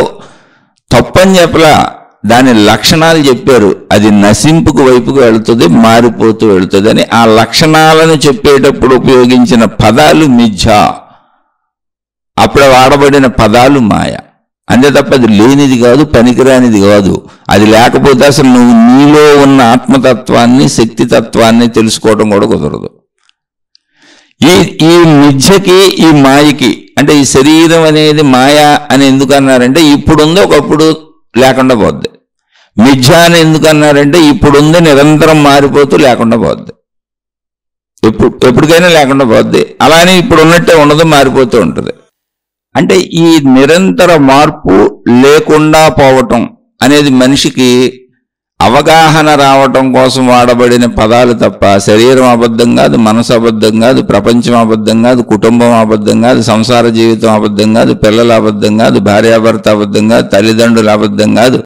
తప్పని చెప్పలా, దాని లక్షణాలు చెప్పారు. అది నశింపుకు వైపుకు వెళుతుంది, మారిపోతూ వెళుతుంది అని. ఆ లక్షణాలను చెప్పేటప్పుడు ఉపయోగించిన పదాలు మిథ్యా, అప్పుడు వాడబడిన పదాలు మాయ. అంతే తప్ప అది లేనిది కాదు, పనికిరానిది కాదు. అది లేకపోతే అసలు నువ్వు నీలో ఉన్న ఆత్మతత్వాన్ని, శక్తితత్వాన్ని తెలుసుకోవడం కూడా కుదరదు. ఈ మిథ్యకి, ఈ మాయకి, అంటే ఈ శరీరం అనేది మాయ అని ఎందుకు అన్నారంటే ఇప్పుడుంది, ఒకప్పుడు లేకుండా పోద్ది. మిథ్య అని ఎందుకు అన్నారంటే ఇప్పుడుంది, నిరంతరం మారిపోతూ లేకుండా పోద్ది, ఎప్పటికైనా లేకుండా పోద్ది. అలానే ఇప్పుడు ఉన్నట్టే ఉండదు, మారిపోతూ ఉంటుంది. అంటే ఈ నిరంతర మార్పు లేకుండా పోవటం అనేది మనిషికి అవగాహన రావటం కోసం వాడబడిన పదాలు తప్ప శరీరం అబద్ధం కాదు, మనసు అబద్ధం కాదు, ప్రపంచం అబద్ధం కాదు, కుటుంబం అబద్ధం కాదు, సంసార జీవితం అబద్ధం కాదు, పిల్లలు అబద్ధం కాదు, భార్యాభర్త అబద్ధం కాదు, తల్లిదండ్రులు అబద్ధం కాదు.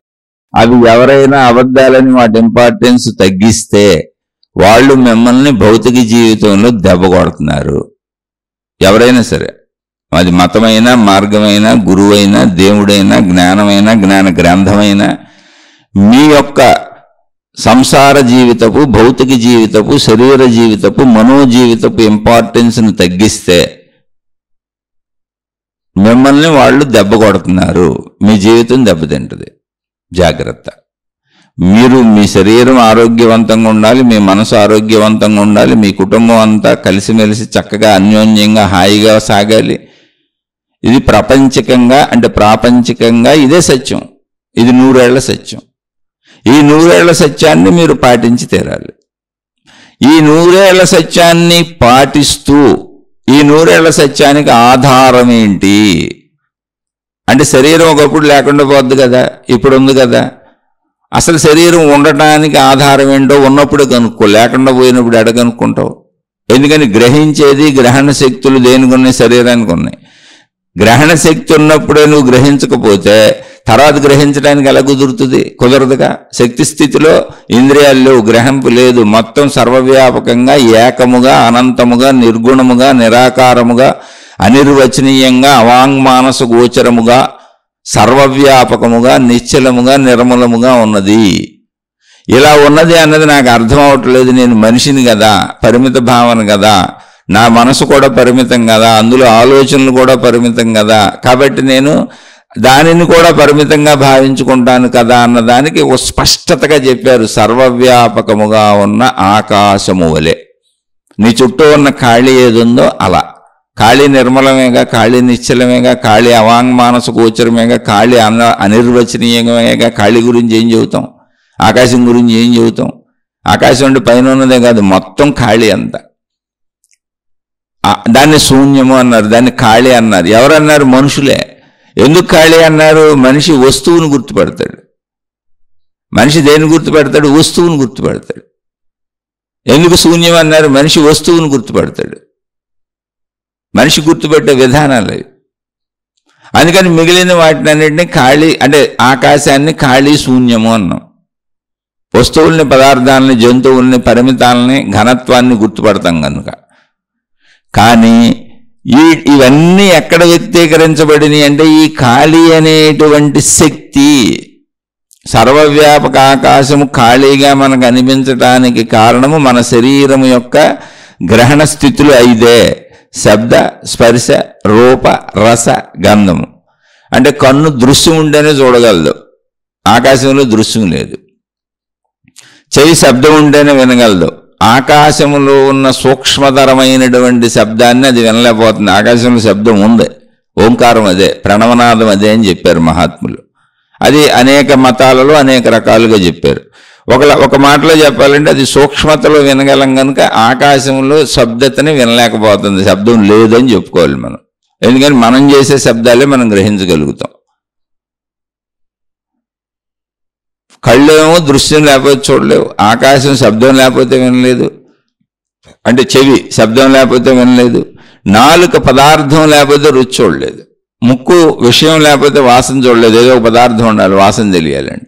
అవి ఎవరైనా అబద్ధాలని వాటి ఇంపార్టెన్స్ తగ్గిస్తే వాళ్ళు మిమ్మల్ని భౌతిక జీవితంలో దెబ్బ కొడుతున్నారు. ఎవరైనా సరే, అది మతమైనా, మార్గమైనా, గురువైనా, దేవుడైనా, జ్ఞానమైనా, జ్ఞాన గ్రంథమైనా, మీ యొక్క సంసార జీవితపు, భౌతిక జీవితపు, శరీర జీవితపు, మనోజీవితపు ఇంపార్టెన్స్ను తగ్గిస్తే మిమ్మల్ని వాళ్ళు దెబ్బ కొడుతున్నారు, మీ జీవితం దెబ్బతింటుంది. జాగ్రత్త. మీరు మీ శరీరం ఆరోగ్యవంతంగా ఉండాలి, మీ మనసు ఆరోగ్యవంతంగా ఉండాలి, మీ కుటుంబం అంతా కలిసిమెలిసి చక్కగా అన్యోన్యంగా హాయిగా సాగాలి. ఇది ప్రపంచికంగా, అంటే ప్రాపంచికంగా ఇదే సత్యం. ఇది 100 ఏళ్ల సత్యం. ఈ 100 ఏళ్ల సత్యాన్ని మీరు పాటించి తీరాలి. ఈ 100 ఏళ్ల సత్యాన్ని పాటిస్తూ ఈ 100 ఏళ్ల సత్యానికి ఆధారం ఏంటి అంటే శరీరం ఒకప్పుడు లేకుండా పోద్ది కదా, ఇప్పుడు ఉంది కదా. అసలు శరీరం ఉండటానికి ఆధారం ఏంటో ఉన్నప్పుడే కనుక్కో, లేకుండా పోయినప్పుడు ఎడ కనుక్కుంటావు? ఎందుకని గ్రహించేది గ్రహణ శక్తులు దేనికి ఉన్నాయి? శరీరానికి ఉన్నాయి. గ్రహణ శక్తి ఉన్నప్పుడే నువ్వు గ్రహించకపోతే తర్వాత గ్రహించడానికి ఎలా కుదురుతుంది? కుదరదుగా. శక్తి స్థితిలో ఇంద్రియాలు లేవు, గ్రహింపు లేదు, మొత్తం సర్వవ్యాపకంగా ఏకముగా అనంతముగా నిర్గుణముగా నిరాకారముగా అనిర్వచనీయంగా అవాంగ్మానస గోచరముగా సర్వవ్యాపకముగా నిశ్చలముగా నిర్మలముగా ఉన్నది. ఇలా ఉన్నది అన్నది నాకు అర్థం అవట్లేదు. నేను మనిషిని కదా, పరిమిత భావన కదా, నా మనసు కూడా పరిమితం కదా, అందులో ఆలోచనలు కూడా పరిమితం కదా, కాబట్టి నేను దానిని కూడా పరిమితంగా భావించుకుంటాను కదా అన్నదానికి ఓ స్పష్టతగా చెప్పారు. సర్వవ్యాపకముగా ఉన్న ఆకాశము వలె నీ చుట్టూ ఉన్న ఖాళీ ఏదుందో అలా. ఖాళీ నిర్మలమేగా, ఖాళీ నిశ్చలమేగా, ఖాళీ అవాంగ్మానస గోచరమేగా, ఖాళీ అనిర్వచనీయమేగా. ఖాళీ గురించి ఏం చెబుతాం? ఆకాశం గురించి ఏం చెబుతాం? ఆకాశం అంటే పైన ఉన్నదే కాదు, మొత్తం ఖాళీ అంతా. దాన్ని శూన్యము అన్నారు, దాన్ని ఖాళీ అన్నారు. ఎవరన్నారు? మనుషులే. ఎందుకు ఖాళీ అన్నారు? మనిషి వస్తువును గుర్తుపడతాడు. మనిషి దేన్ని గుర్తుపెడతాడు? వస్తువును గుర్తుపెడతాడు. ఎందుకు శూన్యం అన్నారు? మనిషి వస్తువును గుర్తుపడతాడు. మనిషి గుర్తుపెట్టే విధానాలు అవి. అందుకని మిగిలిన వాటిని అన్నింటినీ ఖాళీ అంటే ఆకాశాన్ని ఖాళీ శూన్యము అన్నాం. వస్తువుల్ని, పదార్థాలని, జంతువుల్ని, పరిమితాలని, ఘనత్వాన్ని గుర్తుపడతాం కనుక. కానీ ఇవన్నీ ఎక్కడ వ్యక్తీకరించబడినాయి అంటే ఈ ఖాళీ అనేటువంటి శక్తి, సర్వవ్యాపక ఆకాశము ఖాళీగా మనకు అనిపించటానికి కారణము మన శరీరము యొక్క గ్రహణ స్థితులు 5. శబ్ద, స్పర్శ, రూప, రస, గంధము. అంటే కన్ను దృశ్యం ఉంటేనే చూడగలదు, ఆకాశంలో దృశ్యం లేదు. చెవి శబ్దం ఉంటేనే వినగలదు, ఆకాశంలో ఉన్న సూక్ష్మతరమైనటువంటి శబ్దాన్ని అది వినలేకపోతుంది. ఆకాశంలో శబ్దం ఉంది, ఓంకారం అదే, ప్రణవనాదం అదే అని చెప్పారు మహాత్ములు. అది అనేక మతాలలో అనేక రకాలుగా చెప్పారు. ఒక మాటలో చెప్పాలంటే అది సూక్ష్మతలో వినగలం కనుక ఆకాశంలో శబ్దతని వినలేకపోతుంది, శబ్దం లేదని చెప్పుకోవాలి మనం. ఎందుకని మనం చేసే శబ్దాలే మనం గ్రహించగలుగుతాం. కళ్ళేమో దృశ్యం లేకపోతే చూడలేవు, ఆకాశం శబ్దం లేకపోతే వినలేదు, అంటే చెవి శబ్దం లేకపోతే వినలేదు, నాలుక పదార్థం లేకపోతే రుచి చూడలేదు, ముక్కు విషయం లేకపోతే వాసన చూడలేదు, ఏదో ఒక పదార్థం ఉండాలి వాసన తెలియాలండి.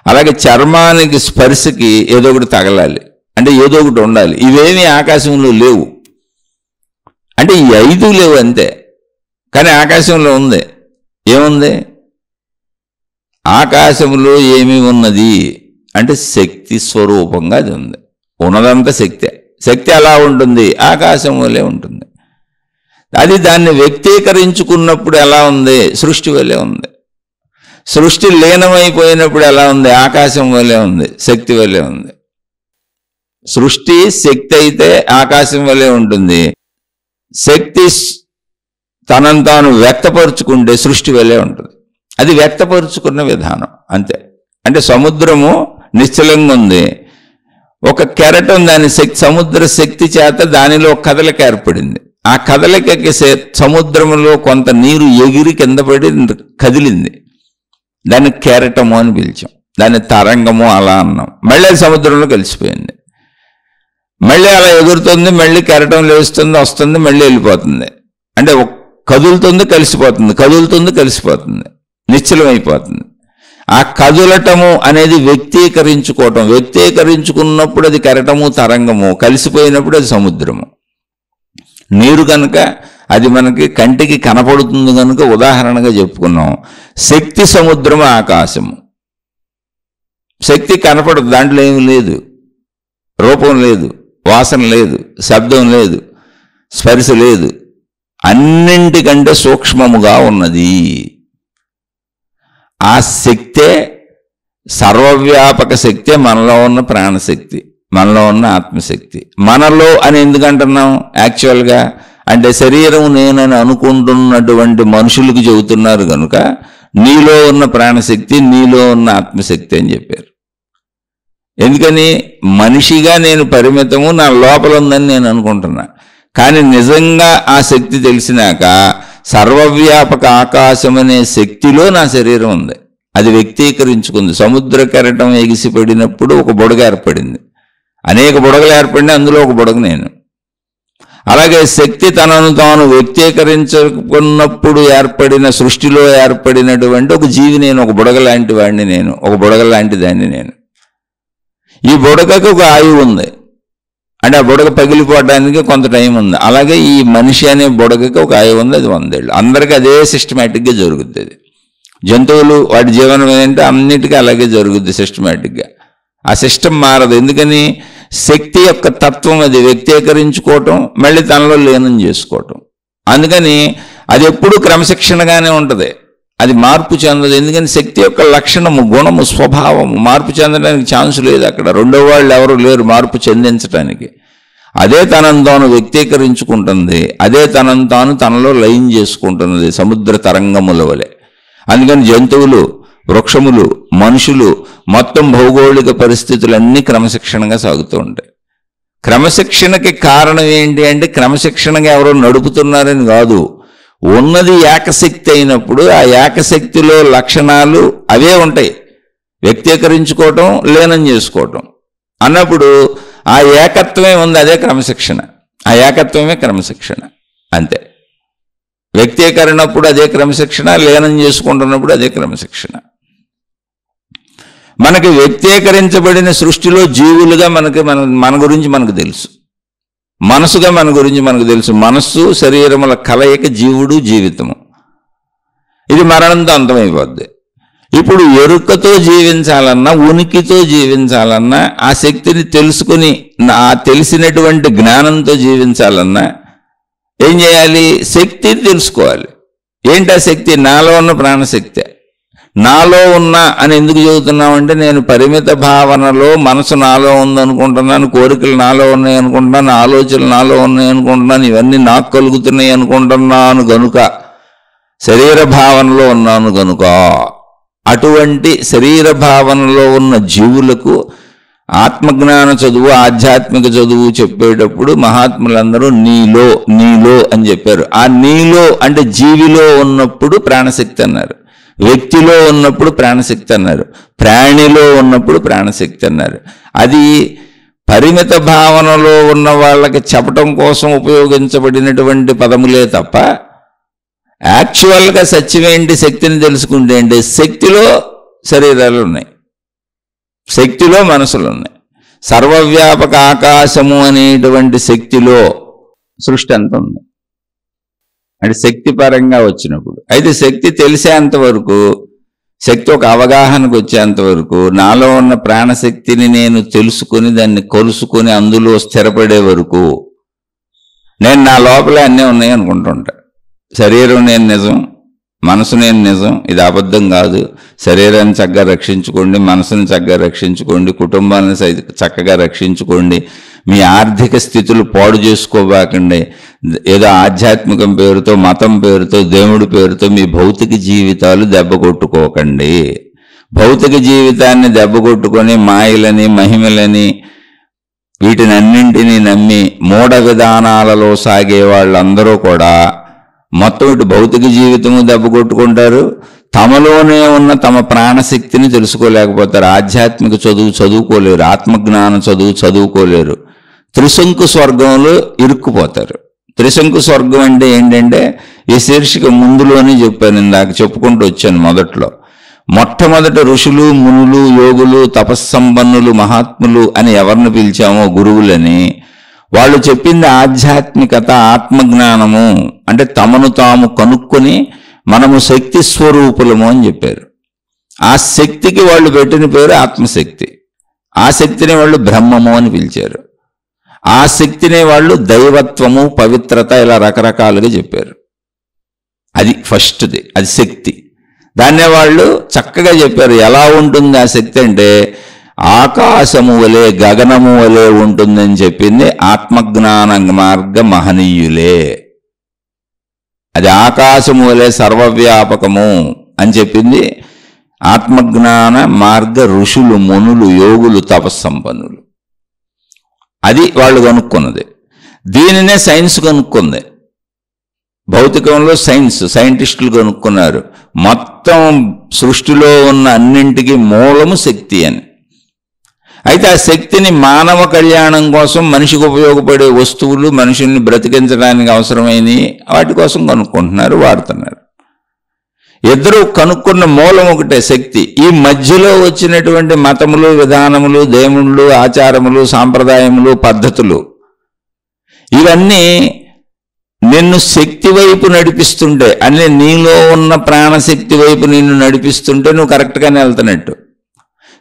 అలాగే చర్మానికి స్పర్శకి ఏదో ఒకటి తగలాలి, అంటే ఏదో ఒకటి ఉండాలి. ఇవేమీ ఆకాశంలో లేవు. అంటే ఈ 5 లేవు అంతే, కానీ ఆకాశంలో ఉంది. ఏముంది? ఆకాశంలో ఏమి ఉన్నది అంటే శక్తి స్వరూపంగా అది ఉంది. ఉన్నదంతా శక్తే. శక్తి ఎలా ఉంటుంది? ఆకాశం వలె ఉంటుంది. అది దాన్ని వ్యక్తీకరించుకున్నప్పుడు ఎలా ఉంది? సృష్టి వలె ఉంది. సృష్టి లీనమైపోయినప్పుడు ఎలా ఉంది? ఆకాశం వలె ఉంది, శక్తి వలె ఉంది. సృష్టి శక్తి అయితే ఆకాశం వలె ఉంటుంది. శక్తి తనను తాను వ్యక్తపరుచుకుంటే సృష్టి వలె ఉంటుంది. అది వ్యక్తపరుచుకున్న విధానం అంతే. అంటే సముద్రము నిశ్చలంగా ఉంది, ఒక కెరటం దాని సముద్ర శక్తి చేత దానిలో కదలిక ఏర్పడింది. ఆ కదలికకి సముద్రంలో కొంత నీరు ఎగిరి కింద పడి కదిలింది, దాన్ని కెరటము అని పిలిచాం, దాన్ని తరంగము అలా అన్నాం. మళ్ళీ అది సముద్రంలో కలిసిపోయింది, మళ్ళీ అలా ఎగురుతుంది, మళ్ళీ కెరటం లేస్తుంది, వస్తుంది, మళ్ళీ వెళ్ళిపోతుంది. అంటే కదులుతుంది కలిసిపోతుంది, కదులుతుంది కలిసిపోతుంది, నిశ్చలమైపోతుంది. ఆ కదులటము అనేది వ్యక్తీకరించుకోవటం. వ్యక్తీకరించుకున్నప్పుడు అది కెరటము తరంగము, కలిసిపోయినప్పుడు అది సముద్రము. నీరు కనుక అది మనకి కంటికి కనపడుతుంది కనుక ఉదాహరణగా చెప్పుకున్నాం. శక్తి సముద్రము, ఆకాశము. శక్తి కనపడదు, దాంట్లో ఏమి లేదు, రూపం లేదు, వాసన లేదు, శబ్దం లేదు, స్పర్శ లేదు, అన్నింటికంటే సూక్ష్మముగా ఉన్నది. ఆ శక్తే, సర్వవ్యాపక శక్తే మనలో ఉన్న ప్రాణశక్తి, మనలో ఉన్న ఆత్మశక్తి. మనలో అని ఎందుకంటున్నాం యాక్చువల్గా అంటే శరీరం నేనని అనుకుంటున్నటువంటి మనుషులకు చెబుతున్నారు కనుక నీలో ఉన్న ప్రాణశక్తి, నీలో ఉన్న ఆత్మశక్తి అని చెప్పారు. ఎందుకని? మనిషిగా నేను పరిమితము, నా లోపల ఉందని నేను అనుకుంటున్నా. కానీ నిజంగా ఆ శక్తి తెలిసినాక సర్వవ్యాపక ఆకాశం అనే శక్తిలో నా శరీరం ఉంది. అది వ్యక్తీకరించుకుంది. సముద్ర కెరటం ఎగిసిపడినప్పుడు ఒక బుడగ ఏర్పడింది, అనేక బుడగలు ఏర్పడినా అందులో ఒక బుడగ నేను. అలాగే శక్తి తనను తాను వ్యక్తీకరించుకున్నప్పుడు ఏర్పడిన సృష్టిలో ఏర్పడినటువంటి ఒక జీవి నేను, ఒక బుడగ లాంటి వాడిని నేను, ఒక బుడగ లాంటి దాన్ని నేను. ఈ బుడగకు ఒక ఆయువు ఉంది, అంటే ఆ బుడగ పగిలిపోవడానికి కొంత టైం ఉంది. అలాగే ఈ మనిషి అనే బుడగకి ఒక ఆయువు ఉంది, అది 100 ఏళ్ళు. అందరికీ అదే సిస్టమేటిక్గా జరుగుతుంది. జంతువులు వాటి జీవనం ఏంటంటే అన్నిటికీ అలాగే జరుగుద్ది సిస్టమేటిక్గా. ఆ సిస్టమ్ మారదు. ఎందుకని? శక్తి యొక్క తత్వం అది వ్యక్తీకరించుకోవటం, మళ్ళీ తనలో లీనం చేసుకోవటం. అందుకని అది ఎప్పుడూ క్రమశిక్షణగానే ఉంటుంది, అది మార్పు చెందదు. ఎందుకని? శక్తి యొక్క లక్షణము, గుణము, స్వభావము మార్పు చెందడానికి ఛాన్స్ లేదు. అక్కడ రెండో వాళ్ళు ఎవరు లేరు మార్పు చెందించడానికి. అదే తనను తాను వ్యక్తీకరించుకుంటుంది, అదే తనను తాను తనలో లయం చేసుకుంటున్నది సముద్ర తరంగముల వలె. అందుకని జంతువులు, వృక్షములు, మనుషులు, మొత్తం భౌగోళిక పరిస్థితులన్నీ క్రమశిక్షణగా సాగుతూ ఉంటాయి. క్రమశిక్షణకి కారణం ఏంటి అంటే క్రమశిక్షణగా ఎవరో నడుపుతున్నారని కాదు, ఉన్నది ఏకశక్తి అయినప్పుడు ఆ ఏకశక్తిలో లక్షణాలు అవే ఉంటాయి. వ్యక్తీకరించుకోవటం, లీనం చేసుకోవటం అన్నప్పుడు ఆ ఏకత్వమే ఉంది, అదే క్రమశిక్షణ. ఆ ఏకత్వమే క్రమశిక్షణ, అంతే. వ్యక్తీకరణప్పుడు అదే క్రమశిక్షణ, లీనం చేసుకుంటున్నప్పుడు అదే క్రమశిక్షణ. మనకి వ్యక్తీకరించబడిన సృష్టిలో జీవులుగా మన గురించి మనకు తెలుసు, మనసుగా మన గురించి మనకు తెలుసు. మనస్సు శరీరముల కలయిక జీవుడు, జీవితము. ఇది మరణంతో అంతమైపోద్ది. ఇప్పుడు ఎరుకతో జీవించాలన్నా, ఉనికితో జీవించాలన్నా, ఆ శక్తిని తెలుసుకుని ఆ తెలిసినటువంటి జ్ఞానంతో జీవించాలన్నా ఏం చేయాలి? శక్తిని తెలుసుకోవాలి. ఏంటి ఆ శక్తి? నాలో ఉన్న ప్రాణశక్తి. నాలో ఉన్నా అని ఎందుకు చెబుతున్నామంటే, నేను పరిమిత భావనలో మనసు నాలో ఉందనుకుంటున్నాను, కోరికలు నాలో ఉన్నాయి అనుకుంటున్నాను, ఆలోచనలు నాలో ఉన్నాయి అనుకుంటున్నాను, ఇవన్నీ నాకు కలుగుతున్నాయి అనుకుంటున్నాను గనుక, శరీర భావనలో ఉన్నాను గనుక. అటువంటి శరీర భావనలో ఉన్న జీవులకు ఆత్మజ్ఞాన చదువు, ఆధ్యాత్మిక చదువు చెప్పేటప్పుడు మహాత్ములందరూ నీలో నీలో అని చెప్పారు. ఆ నీలో అంటే జీవిలో ఉన్నప్పుడు ప్రాణశక్తి అన్నారు, వ్యక్తిలో ఉన్నప్పుడు ప్రాణశక్తి అన్నారు, ప్రాణిలో ఉన్నప్పుడు ప్రాణశక్తి అన్నారు. అది పరిమిత భావనలో ఉన్న వాళ్ళకి చెప్పటం కోసం ఉపయోగించబడినటువంటి పదములే తప్ప యాక్చువల్గా సత్యమేంటి? శక్తిని తెలుసుకుంటే ఏంటి? శక్తిలో శరీరాలు ఉన్నాయి, శక్తిలో మనసులు ఉన్నాయి. సర్వవ్యాపక ఆకాశము అనేటువంటి శక్తిలో సృష్టి అంత ఉంది, అంటే శక్తి పరంగా వచ్చినప్పుడు. అయితే శక్తి తెలిసేంత వరకు, శక్తి ఒక అవగాహనకు వచ్చేంత వరకు, నాలో ఉన్న ప్రాణశక్తిని నేను తెలుసుకుని దాన్ని కొలుసుకుని అందులో స్థిరపడే వరకు నేను నా లోపలే అన్నీ ఉన్నాయి అనుకుంటుంటా. శరీరం నేను నిజం, మనసు నేను నిజం, ఇది అబద్ధం కాదు. శరీరాన్ని చక్కగా రక్షించుకోండి, మనసుని చక్కగా రక్షించుకోండి, కుటుంబాన్ని చక్కగా రక్షించుకోండి, మీ ఆర్థిక స్థితులు పాడు చేసుకోబాకండి. ఏదో ఆధ్యాత్మికం పేరుతో, మతం పేరుతో, దేవుడి పేరుతో మీ భౌతిక జీవితాలు దెబ్బ కొట్టుకోకండి. భౌతిక జీవితాన్ని దెబ్బ కొట్టుకొని మాయలని, మహిమలని, వీటినన్నింటినీ నమ్మి మూఢ విధానాలలో సాగే వాళ్ళందరూ కూడా మొత్తం ఇటు భౌతిక జీవితము దెబ్బ కొట్టుకుంటారు, తమలోనే ఉన్న తమ ప్రాణశక్తిని తెలుసుకోలేకపోతారు. ఆధ్యాత్మిక చదువు చదువుకోలేరు, ఆత్మజ్ఞాన చదువు చదువుకోలేరు, త్రిశంకు స్వర్గంలో ఇరుక్కుపోతారు. త్రిశంకు స్వర్గం అంటే ఏంటంటే ఈ శీర్షిక ముందులోనే చెప్పాను, ఇందాక చెప్పుకుంటూ వచ్చాను మొదట్లో. మొట్టమొదట ఋషులు, మునులు, యోగులు, తపస్సంపన్నులు, మహాత్ములు అని ఎవరిని పిలిచామో గురువులని, వాళ్ళు చెప్పింది ఆధ్యాత్మికత, ఆత్మజ్ఞానము అంటే తమను తాము కనుక్కొని మనము శక్తి స్వరూపులము అని చెప్పారు. ఆ శక్తికి వాళ్ళు పెట్టిన పేరు ఆత్మశక్తి. ఆ శక్తిని వాళ్ళు బ్రహ్మము అని పిలిచారు. ఆ శక్తిని వాళ్ళు దైవత్వము, పవిత్రత ఇలా రకరకాలుగా చెప్పారు. అది ఫస్ట్ది, అది శక్తి. దాన్నే వాళ్ళు చక్కగా చెప్పారు. ఎలా ఉంటుంది ఆ శక్తి అంటే ఆకాశము వలె, గగనము వలె ఉంటుందని చెప్పింది ఆత్మజ్ఞాన మార్గ మహనీయులే. అది ఆకాశము వలె సర్వవ్యాపకము అని చెప్పింది ఆత్మజ్ఞాన మార్గ ఋషులు, మునులు, యోగులు, తపస్సంపన్నులు. అది వాళ్ళు కనుక్కున్నది. దీనినే సైన్స్ కనుక్కుంది. భౌతికంలో సైంటిస్టులు కనుక్కున్నారు, మొత్తం సృష్టిలో ఉన్న అన్నింటికి మూలము శక్తి అని. అయితే ఆ శక్తిని మానవ కళ్యాణం కోసం, మనిషికి ఉపయోగపడే వస్తువులు, మనుషుల్ని బ్రతికించడానికి అవసరమైనవి వాటి కోసం కనుక్కుంటున్నారు, వాడుతున్నారు. ఇద్దరు కనుక్కున్న మూలం ఒకటే, శక్తి. ఈ మధ్యలో వచ్చినటువంటి మతములు, విధానములు, దేవుళ్ళు, ఆచారములు, సాంప్రదాయములు, పద్ధతులు ఇవన్నీ నిన్ను శక్తి వైపు నడిపిస్తుంటే, అన్ని నీలో ఉన్న ప్రాణశక్తి వైపు నిన్ను నడిపిస్తుంటే నువ్వు కరెక్ట్గానే వెళ్తున్నట్టు.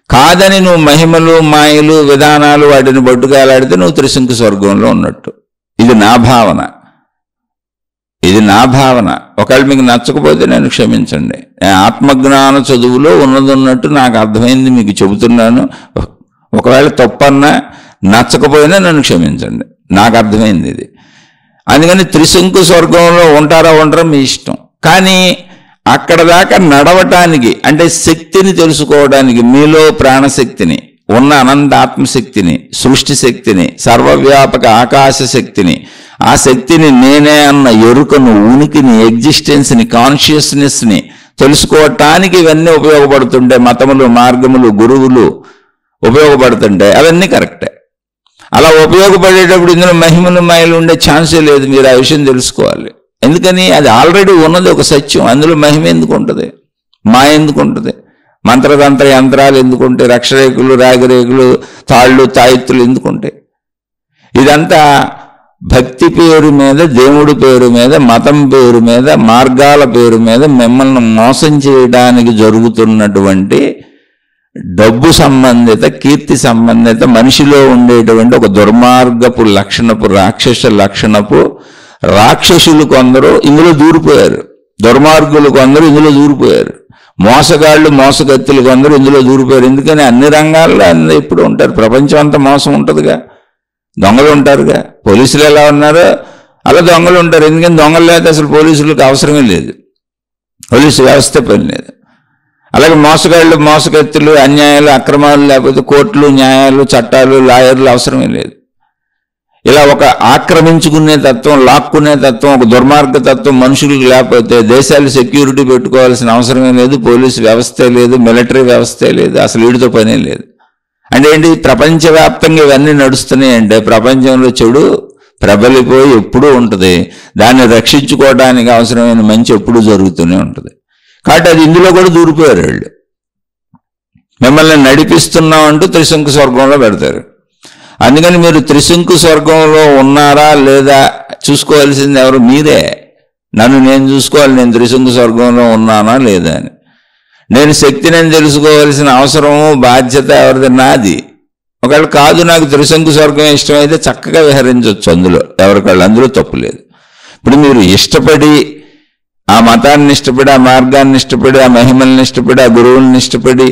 కాదని నువ్వు మహిమలు, మాయలు, విధానాలు వాటిని బొట్టుగాలాడితే నువ్వు త్రిశంకు స్వర్గంలో ఉన్నట్టు. ఇది నా భావన, ఇది నా భావన. ఒకవేళ మీకు నచ్చకపోతే నేను క్షమించండి. ఆత్మజ్ఞాన చదువులో ఉన్నట్టు నాకు అర్థమైంది మీకు చెబుతున్నాను. ఒకవేళ తప్పన్నా నచ్చకపోయినా నన్ను క్షమించండి, నాకు అర్థమైంది ఇది. అందుకని త్రిశంకు స్వర్గంలో ఉంటారా మీ ఇష్టం. కానీ అక్కడ దాకా నడవటానికి, అంటే శక్తిని తెలుసుకోవడానికి, మీలో ప్రాణశక్తిని, ఉన్న అనంత ఆత్మశక్తిని, సృష్టి శక్తిని, సర్వవ్యాపక ఆకాశ శక్తిని, ఆ శక్తిని నేనే అన్న ఎరుకను, ఉనికిని, ఎగ్జిస్టెన్స్ని, కాన్షియస్నెస్ని తెలుసుకోవటానికి ఇవన్నీ ఉపయోగపడుతుంటే, మతములు, మార్గములు, గురువులు ఉపయోగపడుతుంటే అవన్నీ కరెక్టే. అలా ఉపయోగపడేటప్పుడు ఇందులో మహిమలు, మాయలు ఉండే ఛాన్సే లేదు. మీరు ఆ విషయం తెలుసుకోవాలి. ఎందుకని అది ఆల్రెడీ ఉన్నది ఒక సత్యం. అందులో మహిమ ఎందుకు ఉంటుంది, మాయ ఎందుకు ఉంటుంది, మంత్రతంత్ర యంత్రాలు ఎందుకుంటాయి, రక్షరేకులు, రాగిరేకులు, తాళ్ళు, తాయెత్తులు ఎందుకుంటాయి? ఇదంతా భక్తి పేరు మీద, దేవుడి పేరు మీద, మతం పేరు మీద, మార్గాల పేరు మీద మిమ్మల్ని మోసం చేయడానికి జరుగుతున్నటువంటి డబ్బు సంబంధిత, కీర్తి సంబంధిత, మనిషిలో ఉండేటువంటి ఒక దుర్మార్గపు లక్షణపు, రాక్షస లక్షణపు రాక్షసులు కొందరు ఇందులో దూరిపోయారు, దుర్మార్గులు కొందరు ఇందులో దూరిపోయారు, మోసగాళ్ళు, మోసగత్తులు కొందరు ఇందులో దూరిపోయారు. ఎందుకని అన్ని రంగాల్లో ఇప్పుడు ఉంటారు. ప్రపంచం అంతా మోసం ఉంటుందిగా, దొంగలు ఉంటారుగా. పోలీసులు ఎలా ఉన్నారో అలా దొంగలు ఉంటారు. ఎందుకని దొంగలు లేకపోతే అసలు పోలీసులకు అవసరమే లేదు, పోలీసు వ్యవస్థ పని లేదు. అలాగే మోసగాళ్ళు, మోసగత్తులు, అన్యాయాలు, అక్రమాలు లేకపోతే కోర్టులు, న్యాయాలు, చట్టాలు, లాయర్లు అవసరమే లేదు. ఇలా ఒక ఆక్రమించుకునే తత్వం, లాక్కునే తత్వం, ఒక దుర్మార్గ తత్వం మనుషులకు లేకపోతే దేశాలు సెక్యూరిటీ పెట్టుకోవాల్సిన అవసరమే లేదు, పోలీసు వ్యవస్థే లేదు, మిలిటరీ వ్యవస్థే లేదు, అసలు వీడితో పనే లేదు. అంటే ఏంటి, ప్రపంచవ్యాప్తంగా ఇవన్నీ నడుస్తున్నాయి. అంటే ప్రపంచంలో చెడు ప్రబలిపోయి ఎప్పుడూ ఉంటుంది, దాన్ని రక్షించుకోవడానికి అవసరమైన మంచి ఎప్పుడూ జరుగుతూనే ఉంటుంది. కాబట్టి అది ఇందులో కూడా దూరిపోయారు వాళ్ళు. మిమ్మల్ని నడిపిస్తున్నాం అంటూ త్రిశంకు స్వర్గంలో పెడతారు. అందుకని మీరు త్రిశంకు స్వర్గంలో ఉన్నారా లేదా చూసుకోవాల్సింది ఎవరు? మీరే. నన్ను నేను చూసుకోవాలి, నేను త్రిశంకు స్వర్గంలో ఉన్నానా లేదా అని. నేను శక్తిని తెలుసుకోవాల్సిన అవసరము, బాధ్యత ఎవరిది? నాది. ఒకవేళ కాదు, నాకు త్రిశంకు స్వర్గం ఇష్టమైతే చక్కగా విహరించవచ్చు అందులో, ఎవరికాళ్ళు, అందులో తప్పు లేదు. ఇప్పుడు మీరు ఇష్టపడి, ఆ మతాన్ని ఇష్టపడి, ఆ మార్గాన్ని ఇష్టపడి, ఆ మహిమల్ని ఇష్టపడి, ఆ గురువుల్ని ఇష్టపడి,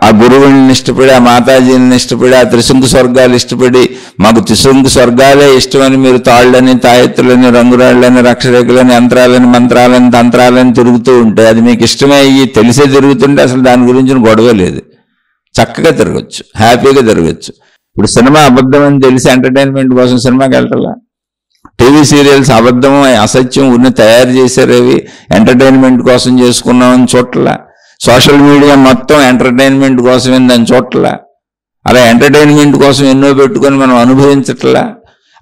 ఆ గురువుల్ని ఇష్టపడి, ఆ మాతాజీని ఇష్టపడి, ఆ త్రిశంకు స్వర్గాలు ఇష్టపడి, మాకు త్రిశంకు స్వర్గాలే ఇష్టమని మీరు తాళ్ళని, తాయెత్తులని, రంగురాళ్ళని, రక్షరేకులని, యంత్రాలని, మంత్రాలని, తంత్రాలని తిరుగుతూ ఉంటే, అది మీకు ఇష్టమే అయ్యి తెలిసే తిరుగుతుంటే అసలు దాని గురించి గొడవ లేదు, చక్కగా తిరగచ్చు, హ్యాపీగా తిరగచ్చు. ఇప్పుడు సినిమా అబద్ధం అని తెలిసి ఎంటర్టైన్మెంట్ కోసం సినిమాకి వెళ్ళటలా, టీవీ సీరియల్స్ అబద్ధము, అసత్యం ఉన్న తయారు చేశారు, అవి ఎంటర్టైన్మెంట్ కోసం చేసుకున్నామని చూడట్లా. సోషల్ మీడియా మొత్తం ఎంటర్టైన్మెంట్ కోసమే దాన్ని చూడట్లా. అలా ఎంటర్టైన్మెంట్ కోసం ఎన్నో పెట్టుకొని మనం అనుభవించట్లా.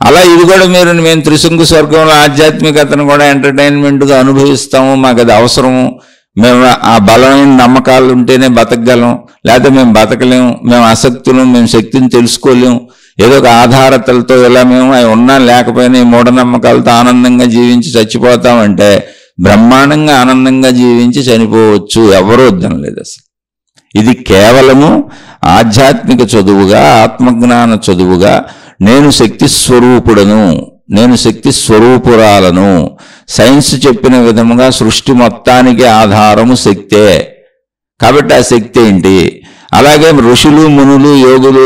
అలా ఇది కూడా మేము త్రిశంకు స్వర్గంలో ఆధ్యాత్మికతను కూడా ఎంటర్టైన్మెంట్గా అనుభవిస్తాము, మాకు అది అవసరము, మేము ఆ బలమైన నమ్మకాలు ఉంటేనే బతకగలం, లేకపోతే మేము బతకలేము, మేము ఆసక్తులు, మేము శక్తిని తెలుసుకోలేము, ఏదో ఒక ఆధారతలతో ఇలా మేము అవి ఉన్నా లేకపోయినా ఈ మూఢనమ్మకాలతో ఆనందంగా జీవించి చచ్చిపోతామంటే బ్రహ్మాండంగా ఆనందంగా జీవించి చనిపోవచ్చు, ఎవరూ వద్దనం లేదు అసలు. ఇది కేవలము ఆధ్యాత్మిక చదువుగా, ఆత్మజ్ఞాన చదువుగా, నేను శక్తి స్వరూపుడను, నేను శక్తి స్వరూపురాలను, సైన్స్ చెప్పిన విధముగా సృష్టి మొత్తానికి ఆధారము శక్తే. కాబట్టి ఆ శక్తి ఏంటి? అలాగే ఋషులు, మునులు, యోగులు,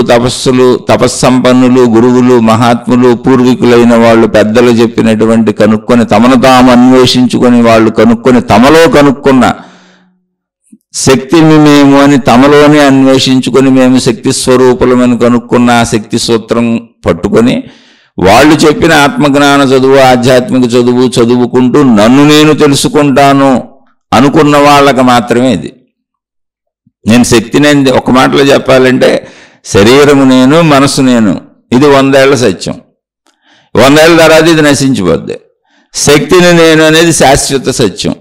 తపస్సంపన్నులు, గురువులు, మహాత్ములు, పూర్వీకులైన వాళ్ళు, పెద్దలు చెప్పినటువంటి కనుక్కొని తమను తాము అన్వేషించుకొని వాళ్ళు కనుక్కొని తమలో కనుక్కున్న శక్తిని మేము అని తమలోనే అన్వేషించుకొని మేము శక్తి స్వరూపులమని కనుక్కున్న ఆ శక్తి సూత్రం పట్టుకొని వాళ్ళు చెప్పిన ఆత్మజ్ఞాన చదువు, ఆధ్యాత్మిక చదువు చదువుకుంటూ నన్ను నేను తెలుసుకుంటాను అనుకున్న వాళ్ళకి మాత్రమే ఇది. నేను శక్తిని ఒక మాటలో చెప్పాలంటే శరీరము నేను, మనసు నేను, ఇది 100 ఏళ్ల సత్యం. 100 ఏళ్ల తర్వాత ఇది నశించిపోద్ది. శక్తిని నేను అనేది శాశ్వత సత్యం.